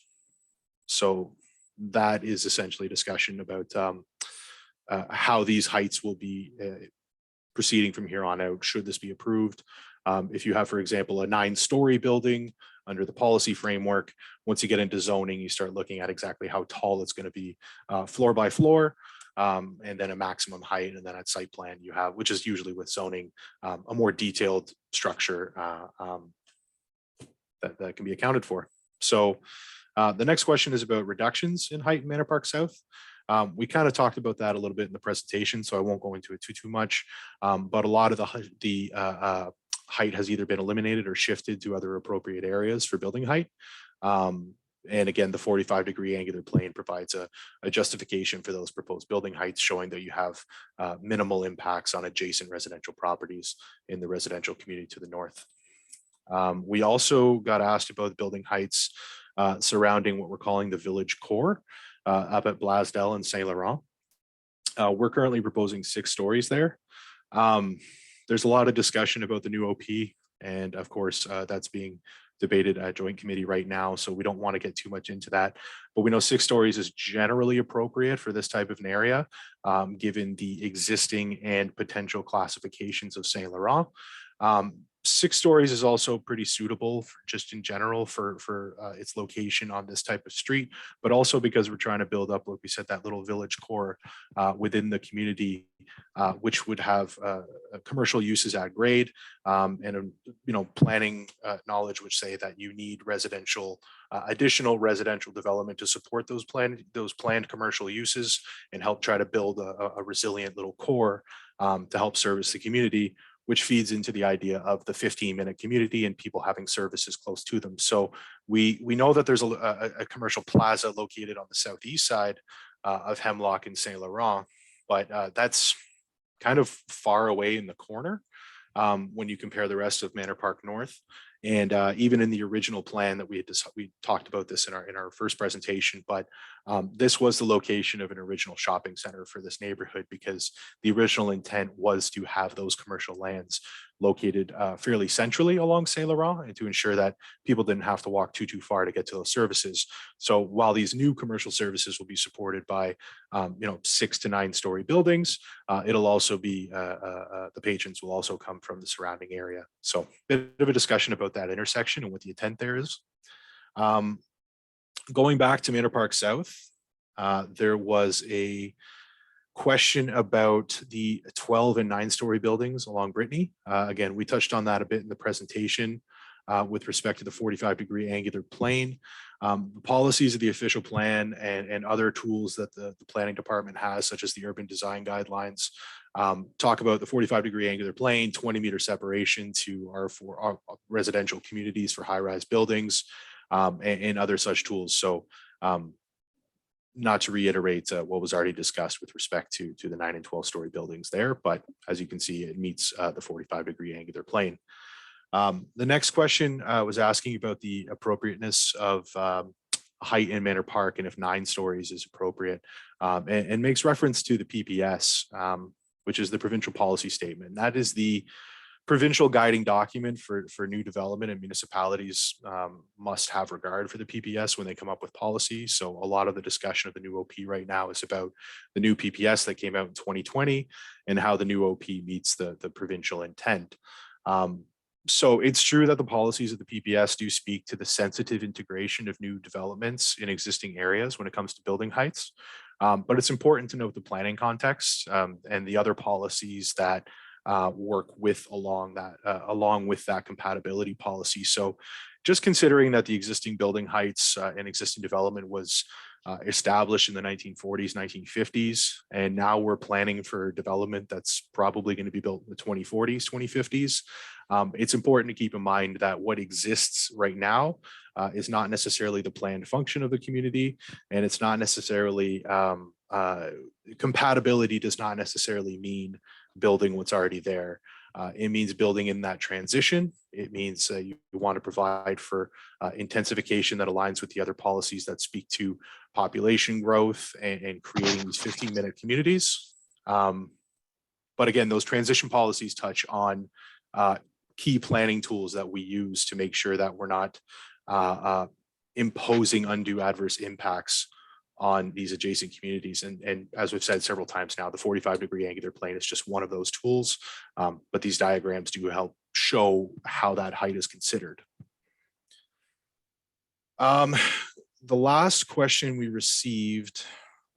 [SPEAKER 5] So that is essentially a discussion about how these heights will be proceeding from here on out, should this be approved. If you have, for example, a 9-story building under the policy framework, once you get into zoning, you start looking at exactly how tall it's going to be floor by floor. And then a maximum height, and then at site plan you have, which is usually with zoning, a more detailed structure that can be accounted for. So the next question is about reductions in height in Manor Park South. We kind of talked about that a little bit in the presentation, so I won't go into it too much. But a lot of the height has either been eliminated or shifted to other appropriate areas for building height. And again, the 45-degree angular plane provides a justification for those proposed building heights, showing that you have minimal impacts on adjacent residential properties in the residential community to the north. We also got asked about building heights surrounding what we're calling the village core up at Blasdell and Saint Laurent. We're currently proposing 6 stories there. There's a lot of discussion about the new OP, and of course, that's being debated at joint committee right now, so we don't want to get too much into that. But we know 6 stories is generally appropriate for this type of an area, given the existing and potential classifications of Saint Laurent. 6 stories is also pretty suitable for just in general for its location on this type of street, but also because we're trying to build up, like we said, that little village core within the community, which would have commercial uses at grade, and planning knowledge which say that you need additional residential development to support those planned commercial uses and help try to build a resilient little core to help service the community, which feeds into the idea of the 15-minute community and people having services close to them. So we know that there's a commercial plaza located on the southeast side of Hemlock and Saint Laurent, but that's kind of far away in the corner when you compare the rest of Manor Park North. And even in the original plan that we talked about this in our first presentation, but this was the location of an original shopping center for this neighborhood, because the original intent was to have those commercial lands located fairly centrally along Saint Laurent, and to ensure that people didn't have to walk too far to get to those services. So while these new commercial services will be supported by 6 to 9 story buildings, it'll also be the patrons will also come from the surrounding area. So a bit of a discussion about that intersection and what the intent there is. Going back to Manor Park South, there was a question about the 12 and 9 story buildings along Brittany. Again, we touched on that a bit in the presentation with respect to the 45-degree angular plane. The policies of the official plan and other tools that the planning department has, such as the urban design guidelines, talk about the 45-degree angular plane, 20-meter separation to our residential communities for high-rise buildings, and other such tools. So not to reiterate what was already discussed with respect to the 9 and 12 story buildings there, but as you can see, it meets the 45-degree angular plane. The next question was asking about the appropriateness of height in Manor Park and if 9 stories is appropriate, and makes reference to the PPS, which is the provincial policy statement. That is the provincial guiding document for new development, and municipalities must have regard for the PPS when they come up with policy. So a lot of the discussion of the new OP right now is about the new PPS that came out in 2020 and how the new OP meets the provincial intent. So it's true that the policies of the PPS do speak to the sensitive integration of new developments in existing areas when it comes to building heights. But it's important to note the planning context and the other policies that work with along with that compatibility policy. So just considering that the existing building heights and existing development was established in the 1940s, 1950s, and now we're planning for development that's probably going to be built in the 2040s, 2050s. It's important to keep in mind that what exists right now is not necessarily the planned function of the community, and it's not necessarily compatibility does not necessarily mean building what's already there. It means building in that transition. It means you want to provide for intensification that aligns with the other policies that speak to population growth and creating these 15-minute communities. But again, those transition policies touch on key planning tools that we use to make sure that we're not imposing undue adverse impacts on these adjacent communities. And as we've said several times now, the 45-degree angular plane is just one of those tools, but these diagrams do help show how that height is considered. The last question we received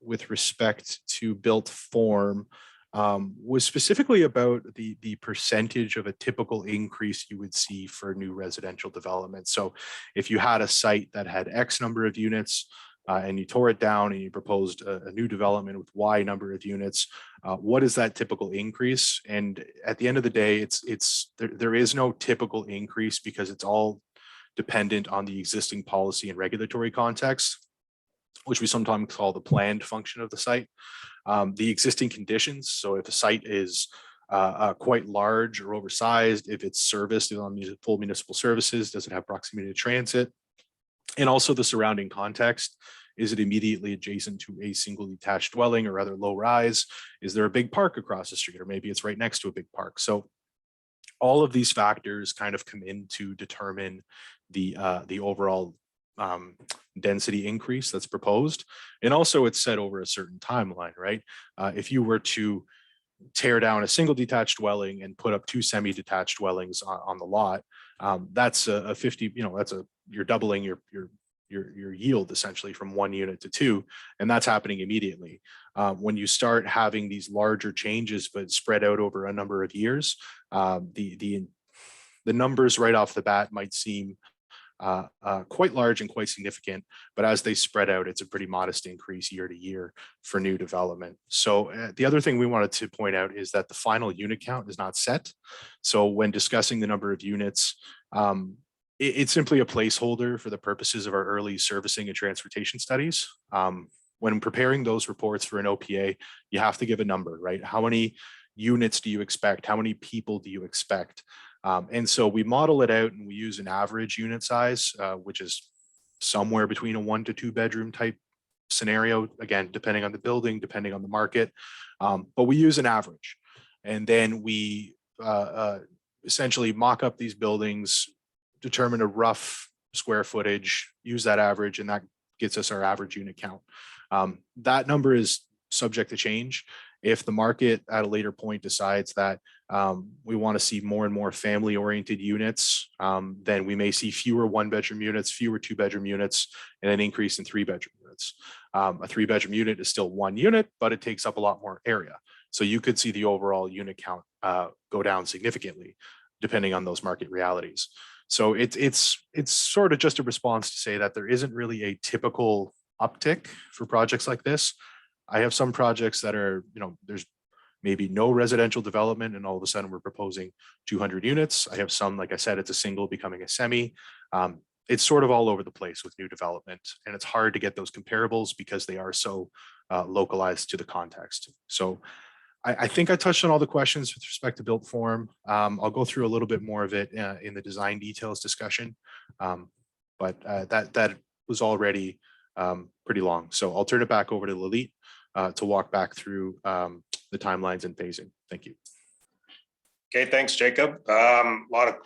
[SPEAKER 5] with respect to built form was specifically about the percentage of a typical increase you would see for new residential development. So if you had a site that had X number of units, and you tore it down and you proposed a new development with Y number of units, what is that typical increase? And at the end of the day, there is no typical increase because it's all dependent on the existing policy and regulatory context, which we sometimes call the planned function of the site. The existing conditions, so if a site is quite large or oversized, if it's serviced on full municipal services, does it have proximity to transit? And also the surrounding context. Is it immediately adjacent to a single detached dwelling or other low rise? Is there a big park across the street, or maybe it's right next to a big park? So all of these factors kind of come in to determine the overall density increase that's proposed. And also it's set over a certain timeline, right? If you were to tear down a single detached dwelling and put up 2 semi-detached dwellings on the lot, that's a 50, you're doubling your yield essentially from 1 unit to 2, and that's happening immediately. When you start having these larger changes but spread out over a number of years, the numbers right off the bat might seem quite large and quite significant, but as they spread out, it's a pretty modest increase year to year for new development. So the other thing we wanted to point out is that the final unit count is not set. So when discussing the number of units, it's simply a placeholder for the purposes of our early servicing and transportation studies. When preparing those reports for an OPA, you have to give a number, right? How many units do you expect? How many people do you expect? And so we model it out and we use an average unit size, which is somewhere between a 1 to 2 bedroom type scenario, again, depending on the building, depending on the market, but we use an average. And then we essentially mock up these buildings, determine a rough square footage, use that average, and that gets us our average unit count. That number is subject to change. If the market at a later point decides that we want to see more and more family-oriented units, then we may see fewer one-bedroom units, fewer two-bedroom units, and an increase in three-bedroom units. A three-bedroom unit is still one unit, but it takes up a lot more area. So you could see the overall unit count go down significantly, depending on those market realities. So it's sort of just a response to say that there isn't really a typical uptick for projects like this. I have some projects that are, there's maybe no residential development, and all of a sudden we're proposing 200 units. I have some, like I said, it's a single becoming a semi. It's sort of all over the place with new development, and it's hard to get those comparables because they are so localized to the context. So I think I touched on all the questions with respect to built form. I'll go through a little bit more of it in the design details discussion, but that was already pretty long. So I'll turn it back over to Lalit to walk back through the timelines and phasing. Thank you.
[SPEAKER 4] Okay, thanks, Jacob. Lot of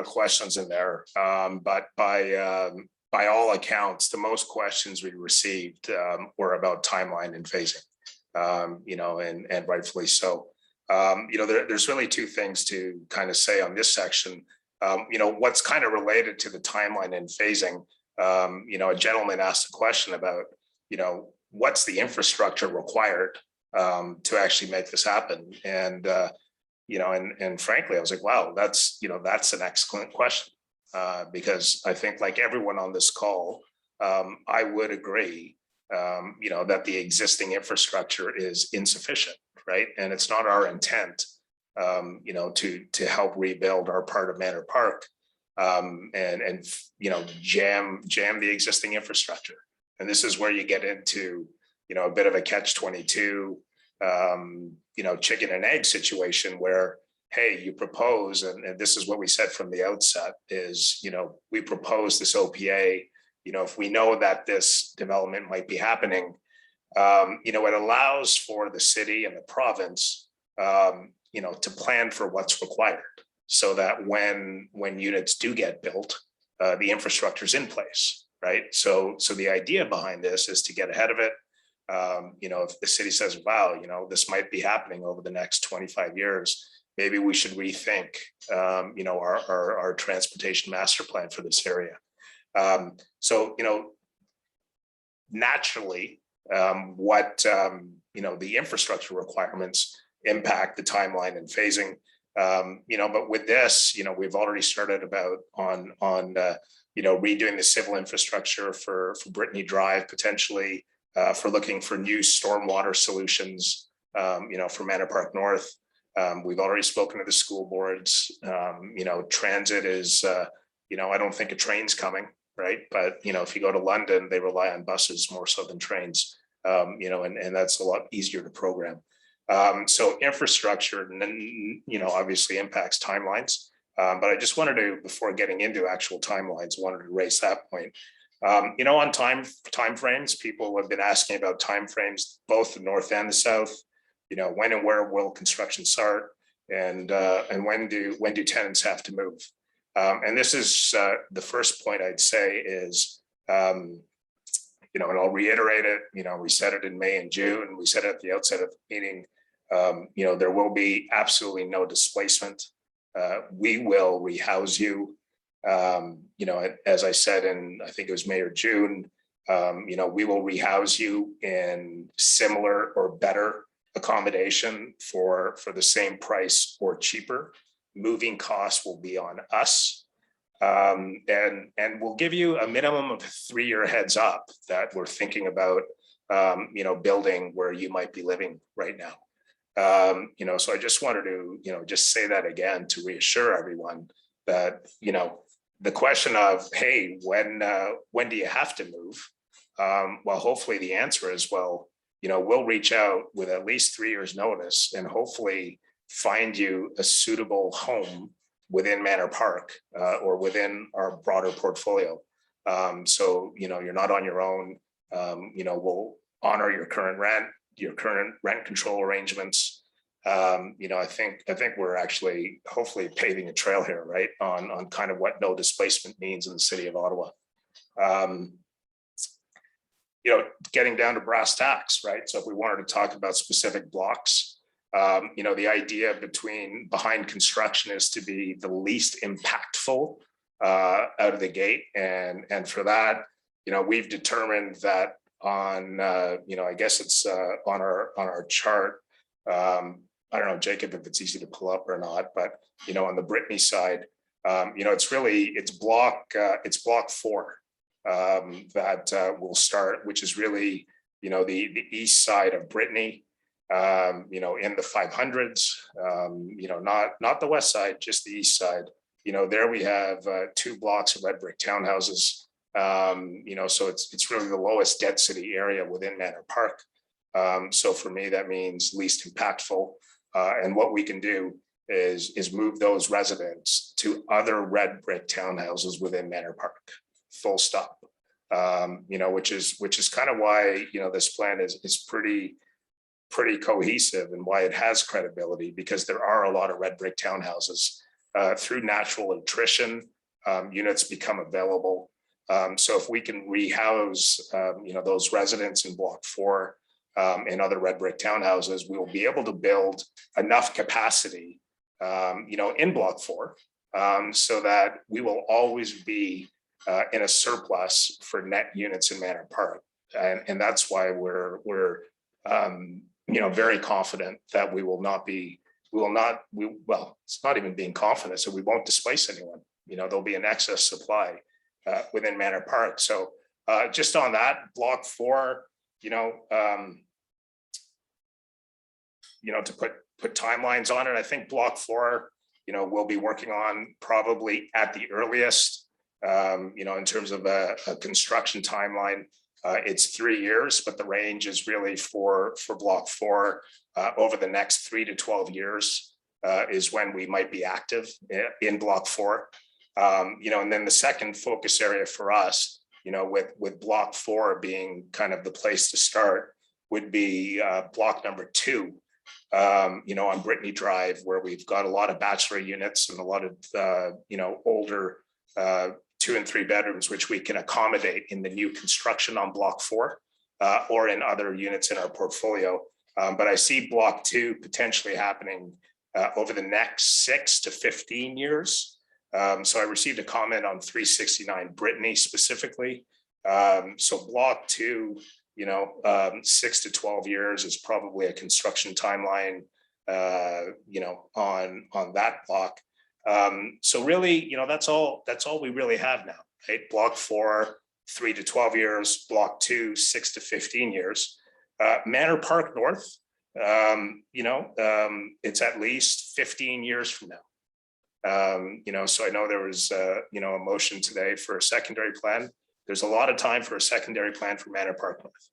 [SPEAKER 4] questions in there, but by all accounts, the most questions we received were about timeline and phasing. And rightfully so. There's really two things to kind of say on this section. What's kind of related to the timeline and phasing. A gentleman asked a question about, what's the infrastructure required to actually make this happen? And frankly, I was like, wow, that's an excellent question, because I think, like everyone on this call, I would agree, that the existing infrastructure is insufficient, right? And it's not our intent, to help rebuild our part of Manor Park, and jam the existing infrastructure. And this is where you get into, a bit of a catch-22, chicken and egg situation where, hey, you propose, and this is what we said from the outset is, we propose this OPA, if we know that this development might be happening, it allows for the city and the province, to plan for what's required so that when units do get built, the infrastructure is in place, right? So the idea behind this is to get ahead of it. If the city says, wow, this might be happening over the next 25 years, maybe we should rethink, our transportation master plan for this area. Naturally, the infrastructure requirements impact the timeline and phasing. But with this, we've already started on redoing the civil infrastructure for Brittany Drive, potentially for looking for new stormwater solutions, for Manor Park North. We've already spoken to the school boards. Transit is, I don't think a train's coming, right? But, if you go to London, they rely on buses more so than trains, and that's a lot easier to program. So infrastructure, obviously impacts timelines. But I just wanted to, before getting into actual timelines, wanted to raise that point. On timeframes, people have been asking about timeframes, both the north and the south. When and where will construction start, and when do tenants have to move? And this is the first point I'd say is, and I'll reiterate it. We said it in May and June. We said it at the outset of the meeting. There will be absolutely no displacement. We will rehouse you. As I said in, I think it was May or June, we will rehouse you in similar or better accommodation for the same price or cheaper. Moving costs will be on us. And we'll give you a minimum of 3-year heads up that we're thinking about, building where you might be living right now. So I just wanted to, just say that again to reassure everyone that, the question of, hey, when do you have to move? Well, hopefully the answer is, well, we'll reach out with at least 3 years notice and hopefully find you a suitable home within Manor Park or within our broader portfolio. So, you're not on your own. We'll honor your current rent control arrangements. I think we're actually hopefully paving a trail here, right, on kind of what no displacement means in the city of Ottawa. Getting down to brass tacks, right? So if we wanted to talk about specific blocks, the idea behind construction is to be the least impactful out of the gate, and for that, we've determined that on, I guess it's on our chart. I don't know, Jacob, if it's easy to pull up or not, but on the Brittany side, it's block 4 that will start, which is really the east side of Brittany, in the 500s, not the west side, just the east side. There we have 2 blocks of red brick townhouses. So it's really the lowest density area within Manor Park. So for me, that means least impactful. And what we can do is move those residents to other red brick townhouses within Manor Park, full stop. Which is kind of why, this plan is pretty cohesive, and why it has credibility, because there are a lot of red brick townhouses. Through natural attrition, units become available. So if we can rehouse, those residents in block 4 and other red brick townhouses, we will be able to build enough capacity, in block 4, so that we will always be in a surplus for net units in Manor Park, and that's why we're very confident that it's not even being confident, so we won't displace anyone. There'll be an excess supply within Manor Park. So just on that, block 4, to put timelines on it, I think block 4, we'll be working on probably at the earliest, in terms of a construction timeline, it's 3 years, but the range is really for block 4 over the next 3 to 12 years is when we might be active in block 4. And then the second focus area for us, with block 4 being kind of the place to start, would be block number 2, on Brittany Drive, where we've got a lot of bachelor units and a lot of, older 2 and 3 bedrooms, which we can accommodate in the new construction on block 4 or in other units in our portfolio. But I see block 2 potentially happening over the next 6 to 15 years. So I received a comment on 369 Brittany specifically. So block 2, 6 to 12 years is probably a construction timeline, on that block. So really, that's all we really have now, right? Block 4, 3 to 12 years, block 2, 6 to 15 years. Manor Park North, it's at least 15 years from now. So I know there was, a motion today for a secondary plan. There's a lot of time for a secondary plan for Manor Park North.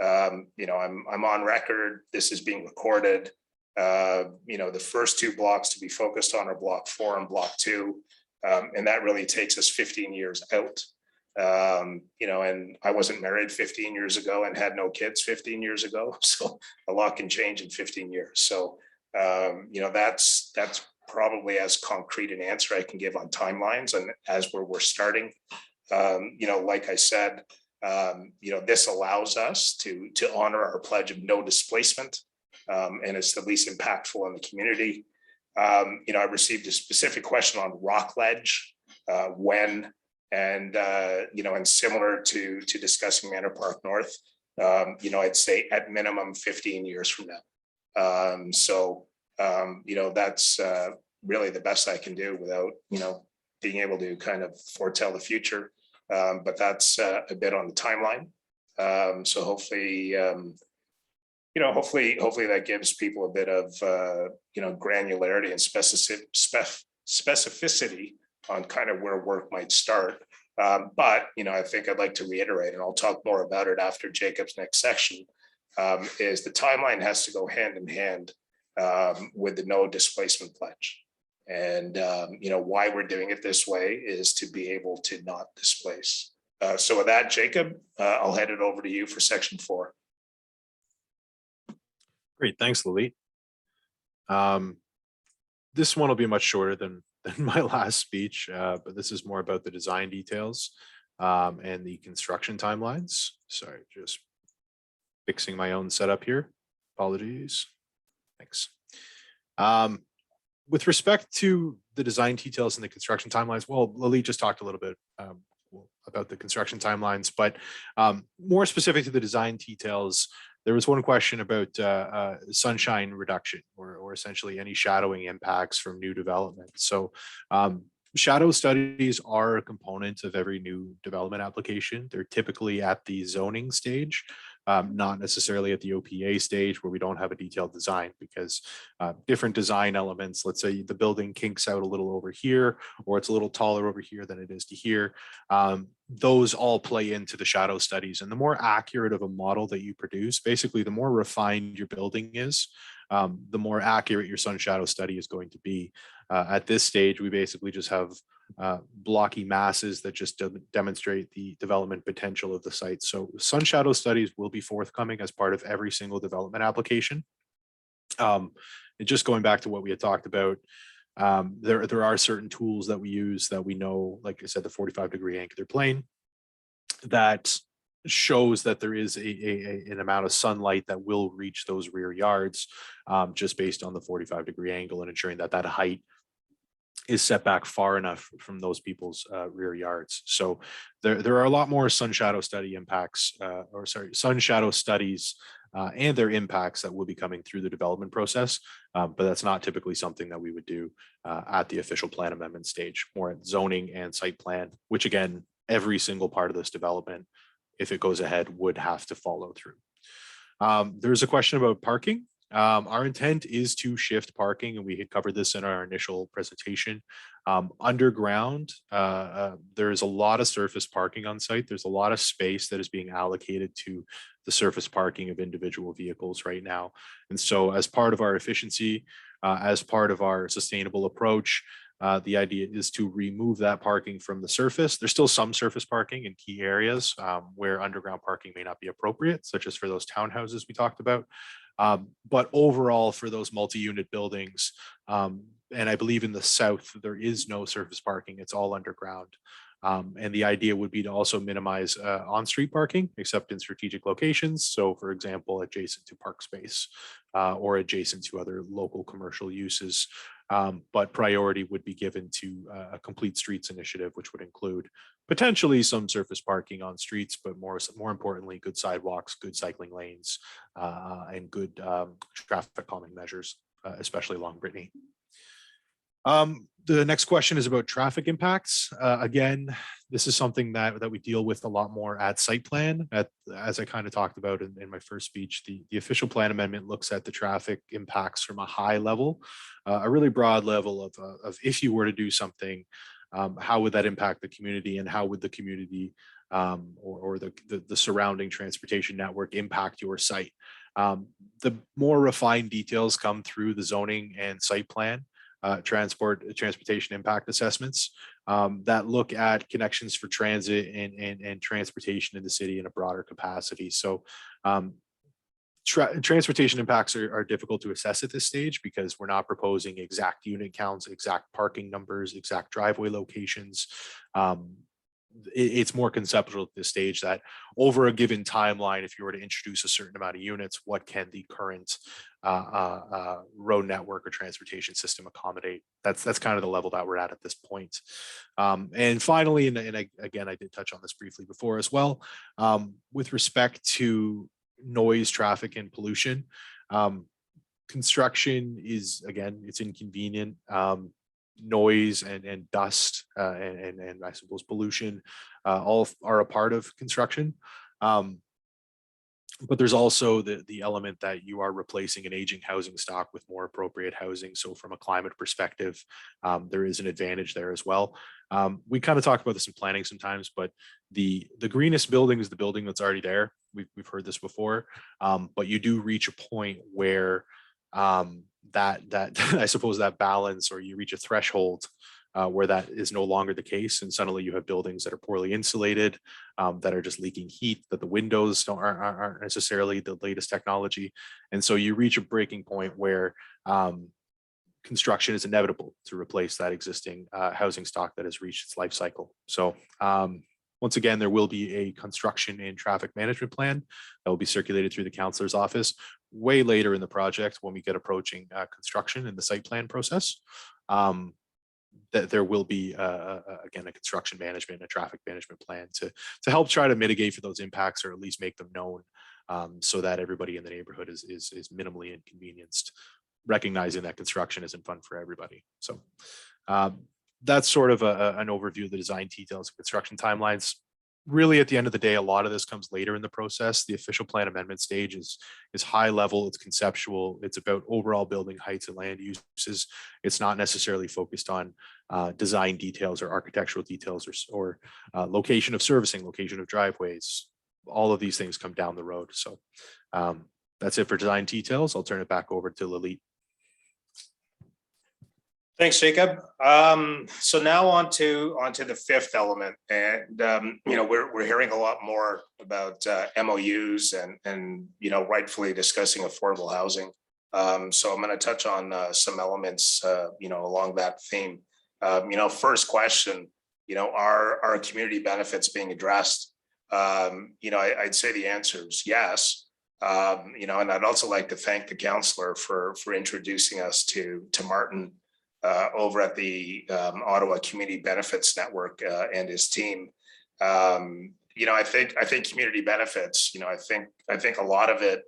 [SPEAKER 4] I'm on record. This is being recorded. The first 2 blocks to be focused on are block 4 and block 2. And that really takes us 15 years out. And I wasn't married 15 years ago and had no kids 15 years ago. So a lot can change in 15 years. So, that's probably as concrete an answer I can give on timelines and as we're starting. Like I said, this allows us to honor our pledge of no displacement. And it's the least impactful in the community. I received a specific question on Rockledge, when, and similar to discussing Manor Park North, I'd say at minimum 15 years from now. That's really the best I can do without, being able to kind of foretell the future. But that's a bit on the timeline. So hopefully, hopefully that gives people a bit of, granularity and specificity on kind of where work might start. But, I think I'd like to reiterate, and I'll talk more about it after Jacob's next section, is the timeline has to go hand in hand with the no displacement pledge. And, why we're doing it this way is to be able to not displace. So with that, Jacob, I'll hand it over to you for section 4.
[SPEAKER 5] Great, thanks, Lalit. This one will be much shorter than my last speech, but this is more about the design details and the construction timelines. Sorry, just fixing my own setup here. Apologies. Thanks. With respect to the design details and the construction timelines, well, Lily just talked a little bit about the construction timelines, but more specific to the design details, there was one question about sunshine reduction or essentially any shadowing impacts from new development. So shadow studies are a component of every new development application. They're typically at the zoning stage, not necessarily at the OPA stage where we don't have a detailed design, because different design elements, let's say the building kinks out a little over here, or it's a little taller over here than it is to here. Those all play into the shadow studies, and the more accurate of a model that you produce, basically the more refined your building is, the more accurate your sun shadow study is going to be. At this stage, we basically just have blocky masses that just demonstrate the development potential of the site. So sun shadow studies will be forthcoming as part of every single development application. And just going back to what we had talked about, there are certain tools that we use that we know, like I said, the 45-degree angular plane, that shows that there is an amount of sunlight that will reach those rear yards just based on the 45-degree angle, and ensuring that that height is set back far enough from those people's rear yards. So there are a lot more sun shadow study impacts, sun shadow studies and their impacts that will be coming through the development process. But that's not typically something that we would do at the official plan amendment stage, more at zoning and site plan, which again, every single part of this development, if it goes ahead, would have to follow through. There's a question about parking. Our intent is to shift parking, and we had covered this in our initial presentation. Underground, there's a lot of surface parking on site. There's a lot of space that is being allocated to the surface parking of individual vehicles right now. And so as part of our efficiency, as part of our sustainable approach, the idea is to remove that parking from the surface. There's still some surface parking in key areas where underground parking may not be appropriate, such as for those townhouses we talked about. But overall, for those multi-unit buildings, and I believe in the south, there is no surface parking, it's all underground. And the idea would be to also minimize on-street parking, except in strategic locations. So for example, adjacent to park space or adjacent to other local commercial uses. But priority would be given to a complete streets initiative, which would include potentially some surface parking on streets, but more importantly, good sidewalks, good cycling lanes, and good traffic calming measures, especially along Brittany. The next question is about traffic impacts. Again, this is something that we deal with a lot more at site plan. As I kind of talked about in my first speech, the official plan amendment looks at the traffic impacts from a high level, a really broad level of if you were to do something, how would that impact the community, and how would the community or the surrounding transportation network impact your site. The more refined details come through the zoning and site plan. Transportation impact assessments that look at connections for transit and transportation in the city in a broader capacity. So transportation impacts are difficult to assess at this stage because we're not proposing exact unit counts, exact parking numbers, exact driveway locations. It's more conceptual at this stage that over a given timeline, if you were to introduce a certain amount of units, what can the current road network or transportation system accommodate? That's kind of the level that we're at this point. And finally, and again, I did touch on this briefly before as well, with respect to noise, traffic, and pollution. Construction is, again, it's inconvenient. Noise and dust and I suppose pollution all are a part of construction. But there's also the element that you are replacing an aging housing stock with more appropriate housing. So from a climate perspective, there is an advantage there as well. We kind of talk about this in planning sometimes, but the greenest building is the building that's already there. We've heard this before, but you do reach a point where that I suppose that balance, or you reach a threshold where that is no longer the case, and suddenly you have buildings that are poorly insulated, that are just leaking heat, that the windows aren't necessarily the latest technology, and so you reach a breaking point where construction is inevitable to replace that existing housing stock that has reached its life cycle. So once again, there will be a construction and traffic management plan that will be circulated through the councillor's office way later in the project when we get approaching construction and the site plan process. That there will be again a construction management, a traffic management plan to help try to mitigate for those impacts, or at least make them known, so that everybody in the neighborhood is minimally inconvenienced, recognizing that construction isn't fun for everybody. So that's sort of an overview of the design details and construction timelines. Really, at the end of the day, a lot of this comes later in the process. The official plan amendment stage is high level, it's conceptual, it's about overall building heights and land uses. It's not necessarily focused on design details or architectural details or location of servicing, location of driveways. All of these things come down the road. So that's it for design details. I'll turn it back over to Lalit.
[SPEAKER 4] Thanks, Jacob. So now on to the fifth element, and we're hearing a lot more about MOUs and rightfully discussing affordable housing. So I'm going to touch on some elements along that theme. First question, are community benefits being addressed? I'd say the answer is yes. And I'd also like to thank the councillor for introducing us to Martin over at the Ottawa Community Benefits Network and his team. I think community benefits, I think a lot of it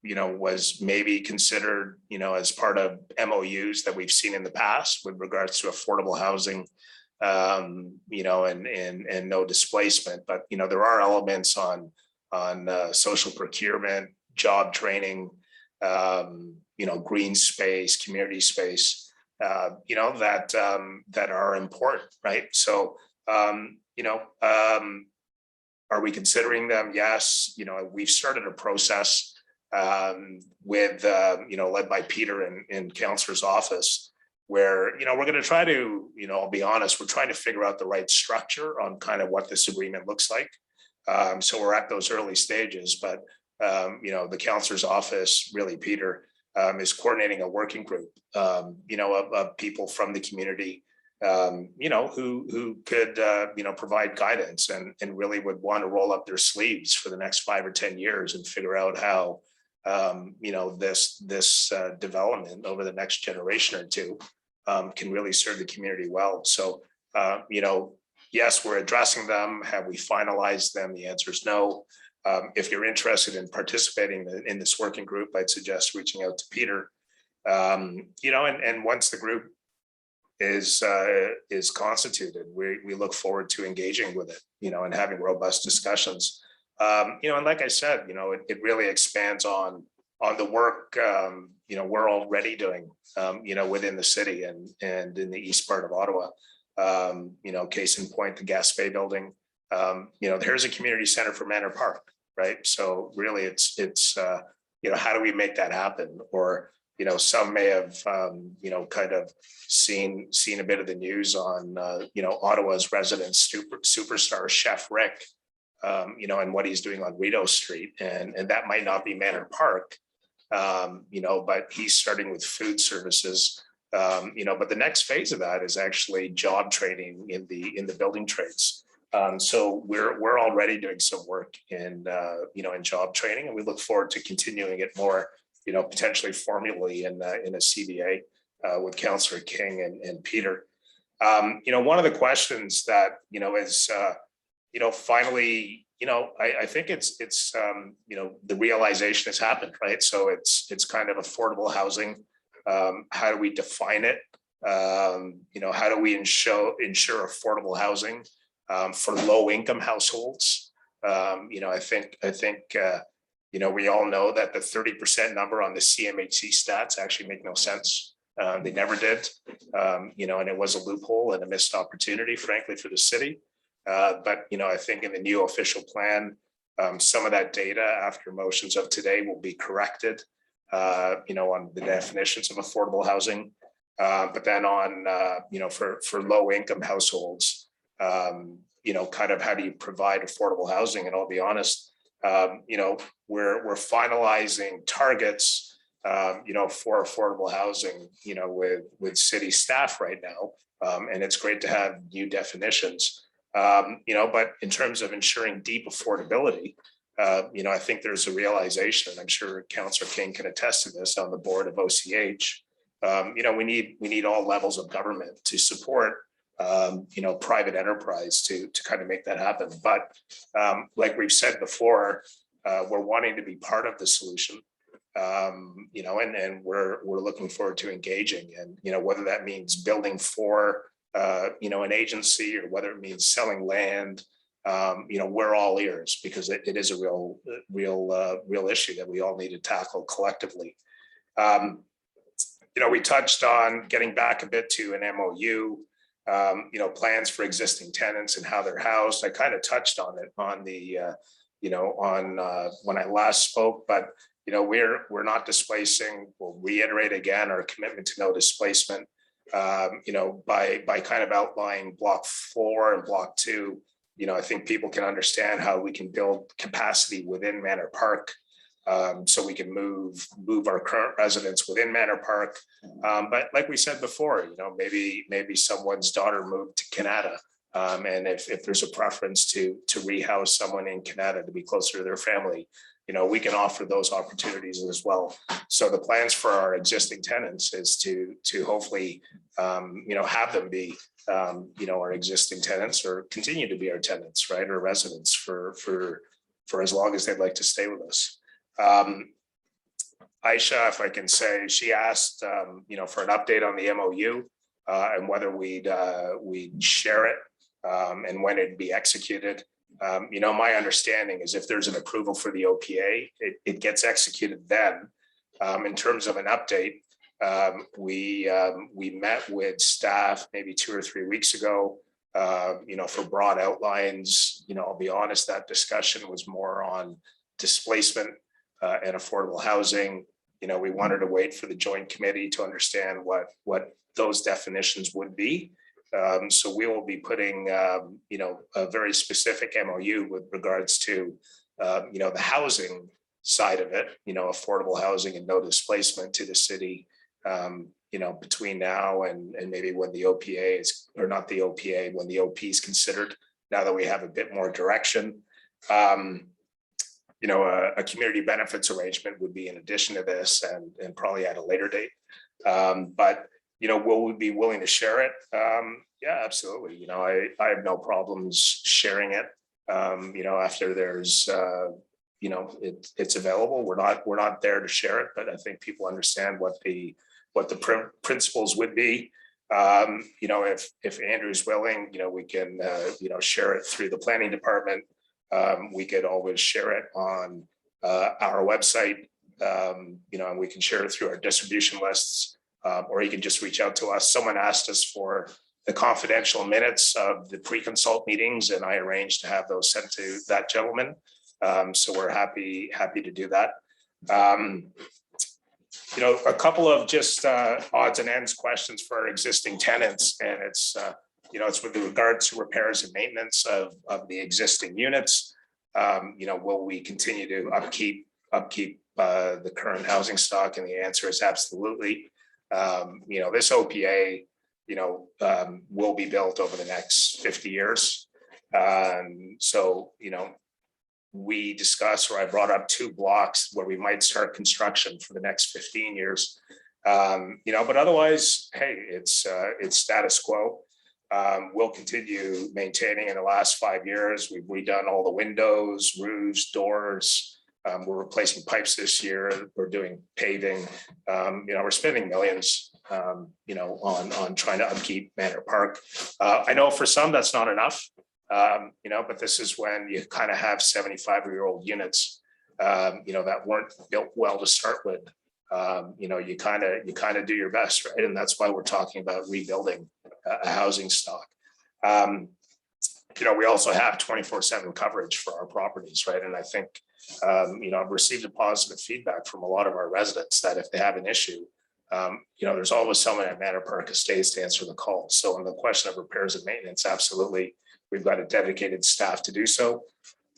[SPEAKER 4] was maybe considered as part of MOUs that we've seen in the past with regards to affordable housing, and no displacement. But there are elements on social procurement, job training, green space, community space, that are important, right? So, are we considering them? Yes. We've started a process with, led by Peter in councillor's office, where, we're going to try to, I'll be honest, we're trying to figure out the right structure on kind of what this agreement looks like. So we're at those early stages, but the councillor's office, really, Peter, is coordinating a working group, of people from the community, who could, provide guidance and really would want to roll up their sleeves for the next 5 or 10 years and figure out how, this development over the next generation or two can really serve the community well. So, yes, we're addressing them. Have we finalized them? The answer is no. If you're interested in participating in this working group, I'd suggest reaching out to Peter. And once the group is constituted, we look forward to engaging with it, and having robust discussions. And like I said, it really expands on the work, we're already doing, within the city and in the east part of Ottawa. Case in point, the Gaspé building. There's a community center for Manor Park, right? So really it's how do we make that happen? Or, some may have, kind of seen a bit of the news on, Ottawa's resident superstar Chef Rick, and what he's doing on Rideau Street. And that might not be Manor Park, but he's starting with food services. But the next phase of that is actually job training in the building trades. So we're already doing some work in job training, and we look forward to continuing it more, potentially formally in a CBA with Councillor King and Peter. One of the questions that is finally, I think it's the realization has happened, right? So it's kind of affordable housing. How do we define it? How do we ensure affordable housing for low income households? I think we all know that the 30% number on the CMHC stats actually make no sense. They never did, and it was a loophole and a missed opportunity, frankly, for the city. But I think in the new official plan, some of that data after motions of today will be corrected, on the definitions of affordable housing. But then on, for low income households, kind of how do you provide affordable housing? And I'll be honest, we're finalizing targets for affordable housing, with city staff right now. And it's great to have new definitions, but in terms of ensuring deep affordability, I think there's a realization, and I'm sure Councillor King can attest to this on the board of OCH. We need all levels of government to support, private enterprise to kind of make that happen. But like we've said before, we're wanting to be part of the solution, and we're looking forward to engaging, and whether that means building for an agency or whether it means selling land. We're all ears, because it is a real issue that we all need to tackle collectively. We touched on getting back a bit to an MOU, plans for existing tenants and how they're housed. I kind of touched on it on the, when I last spoke, but we're not displacing. We'll reiterate again our commitment to no displacement. By kind of outlining block 4 and block 2. I think people can understand how we can build capacity within Manor Park, so we can move our current residents within Manor Park. But like we said before, maybe someone's daughter moved to Canada, and if there's a preference to rehouse someone in Canada to be closer to their family, we can offer those opportunities as well. So the plans for our existing tenants is to hopefully, have them be, our existing tenants, or continue to be our tenants, right, or residents for as long as they'd like to stay with us. Aisha, if I can say, she asked, for an update on the MOU, and whether we'd share it, and when it'd be executed. My understanding is if there's an approval for the OPA, it gets executed then. In terms of an update, we met with staff maybe 2 or 3 weeks ago, for broad outlines. I'll be honest, that discussion was more on displacement and affordable housing. We wanted to wait for the joint committee to understand what those definitions would be. So we will be putting, a very specific MOU with regards to, the housing side of it, affordable housing and no displacement to the city, between now and maybe when the OPA is, or not the OPA, when the OP is considered, now that we have a bit more direction. A community benefits arrangement would be in addition to this, and probably at a later date. But will we be willing to share it? Yeah, absolutely. I have no problems sharing it. After there's, it's available. We're not there to share it, but I think people understand what the principles would be. If Andrew's willing, we can, share it through the planning department. We could always share it on our website, and we can share it through our distribution lists. Or you can just reach out to us. Someone asked us for the confidential minutes of the pre-consult meetings, and I arranged to have those sent to that gentleman. So we're happy to do that. A couple of just odds and ends questions for our existing tenants, and it's with regards to repairs and maintenance of the existing units. Will we continue to upkeep the current housing stock? And the answer is absolutely. This OPA, will be built over the next 50 years. So, we discussed, or I brought up 2 blocks where we might start construction for the next 15 years. But otherwise, hey, it's status quo. We'll continue maintaining. In the last 5 years, we've redone all the windows, roofs, doors. We're replacing pipes this year. We're doing paving. We're spending millions, on trying to upkeep Manor Park. I know for some that's not enough, but this is when you kind of have 75-year-old units, that weren't built well to start with. You kind of do your best, right? And that's why we're talking about rebuilding a housing stock. We also have 24/7 coverage for our properties, right? And I think, I've received a positive feedback from a lot of our residents that if they have an issue, there's always someone at Manor Park Estates to answer the call. So on the question of repairs and maintenance, absolutely, we've got a dedicated staff to do so.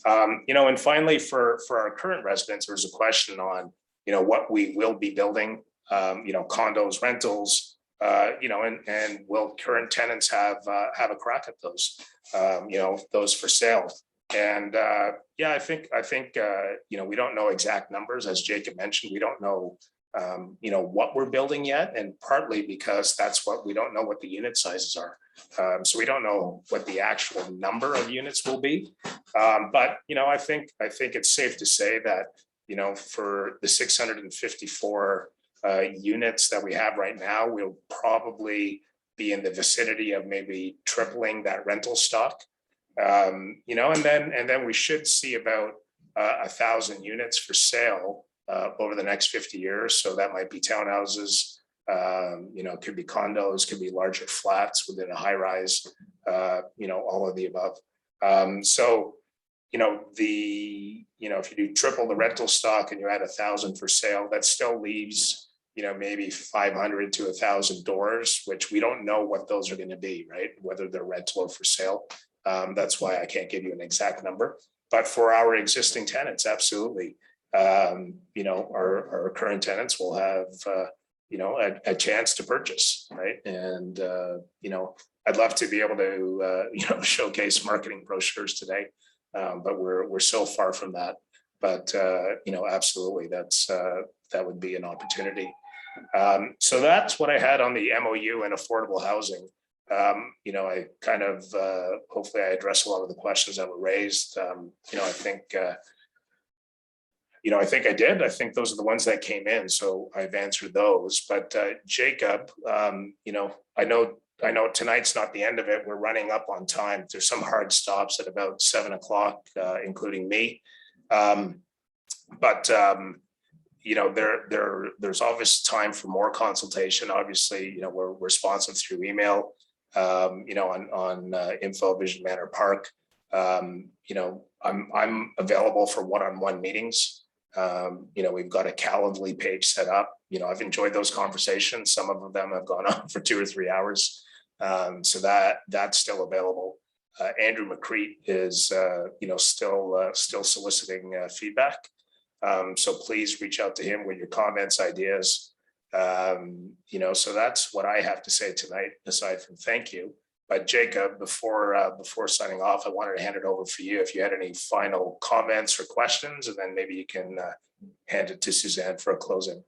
[SPEAKER 4] And finally, for our current residents, there's a question on, what we will be building, condos, rentals, and will current tenants have a crack at those, those for sale. And I think we don't know exact numbers, as Jacob mentioned. We don't know what we're building yet, and partly because that's what we don't know what the unit sizes are. So we don't know what the actual number of units will be. But I think it's safe to say that for the 654 units that we have right now, we'll probably be in the vicinity of maybe tripling that rental stock. And then we should see about 1,000 units for sale over the next 50 years. So that might be townhouses, could be condos, could be larger flats within a high rise, all of the above. If you do triple the rental stock and you add 1,000 for sale, that still leaves, maybe 500 to 1,000 doors, which we don't know what those are going to be, right? Whether they're rental or for sale. That's why I can't give you an exact number. But for our existing tenants, absolutely. Our current tenants will have, a chance to purchase, right? And, I'd love to be able to, showcase marketing brochures today, but we're so far from that. But, absolutely, that would be an opportunity. So that's what I had on the MOU and affordable housing. I kind of, hopefully I addressed a lot of the questions that were raised. I think I did. I think those are the ones that came in. So I've answered those. But Jacob, I know tonight's not the end of it. We're running up on time. There's some hard stops at about 7 o'clock, including me. There's always time for more consultation. Obviously, we're responsive through email, on info Vision Manor Park. I'm available for one-on-one meetings. We've got a Calendly page set up. I've enjoyed those conversations. Some of them have gone on for 2 or 3 hours. So that's still available. Andrew McCreet is, still soliciting feedback. So please reach out to him with your comments, ideas. So that's what I have to say tonight, aside from thank you. But Jacob, before signing off, I wanted to hand it over for you if you had any final comments or questions, and then maybe you can hand it to Suzanne for a closing.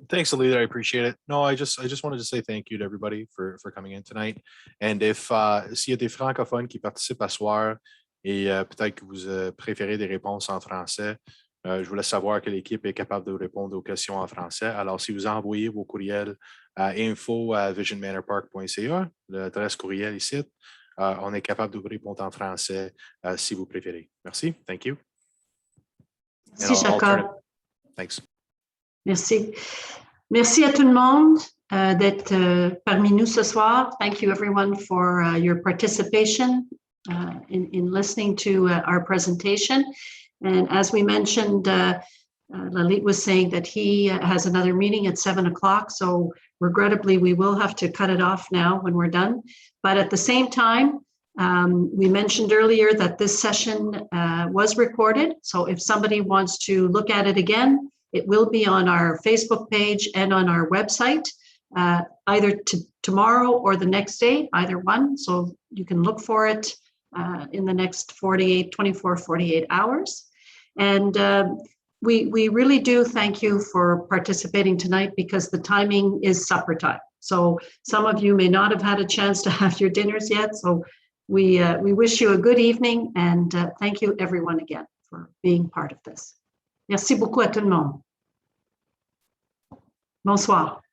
[SPEAKER 5] Thanks, Alida. I appreciate it. No, I just wanted to say thank you to everybody for coming in tonight. And if s'il y a des francophones qui participent à soir et peut-être que vous préférez des réponses en français, je vous laisse savoir que l'équipe est capable de répondre aux questions en français. Alors, si vous envoyez vos courriels à info@visionmanorpark.ca, l'adresse courriel ici, on est capable de vous répondre en français si vous préférez. Merci. Thank you.
[SPEAKER 3] Merci, Jacob.
[SPEAKER 5] Thanks.
[SPEAKER 3] Merci. Merci à tout le monde d'être parmi nous ce soir. Thank you, everyone, for your participation in listening to our presentation. And as we mentioned, Lalit was saying that he has another meeting at 7 o'clock. So regrettably, we will have to cut it off now when we're done. But at the same time, we mentioned earlier that this session was recorded. So if somebody wants to look at it again, it will be on our Facebook page and on our website, either tomorrow or the next day, either one. So you can look for it in the next 24, 48 hours. And we really do thank you for participating tonight, because the timing is supper time. So some of you may not have had a chance to have your dinners yet. So we wish you a good evening, and thank you everyone again for being part of this. Merci beaucoup à tout le monde. Bonsoir.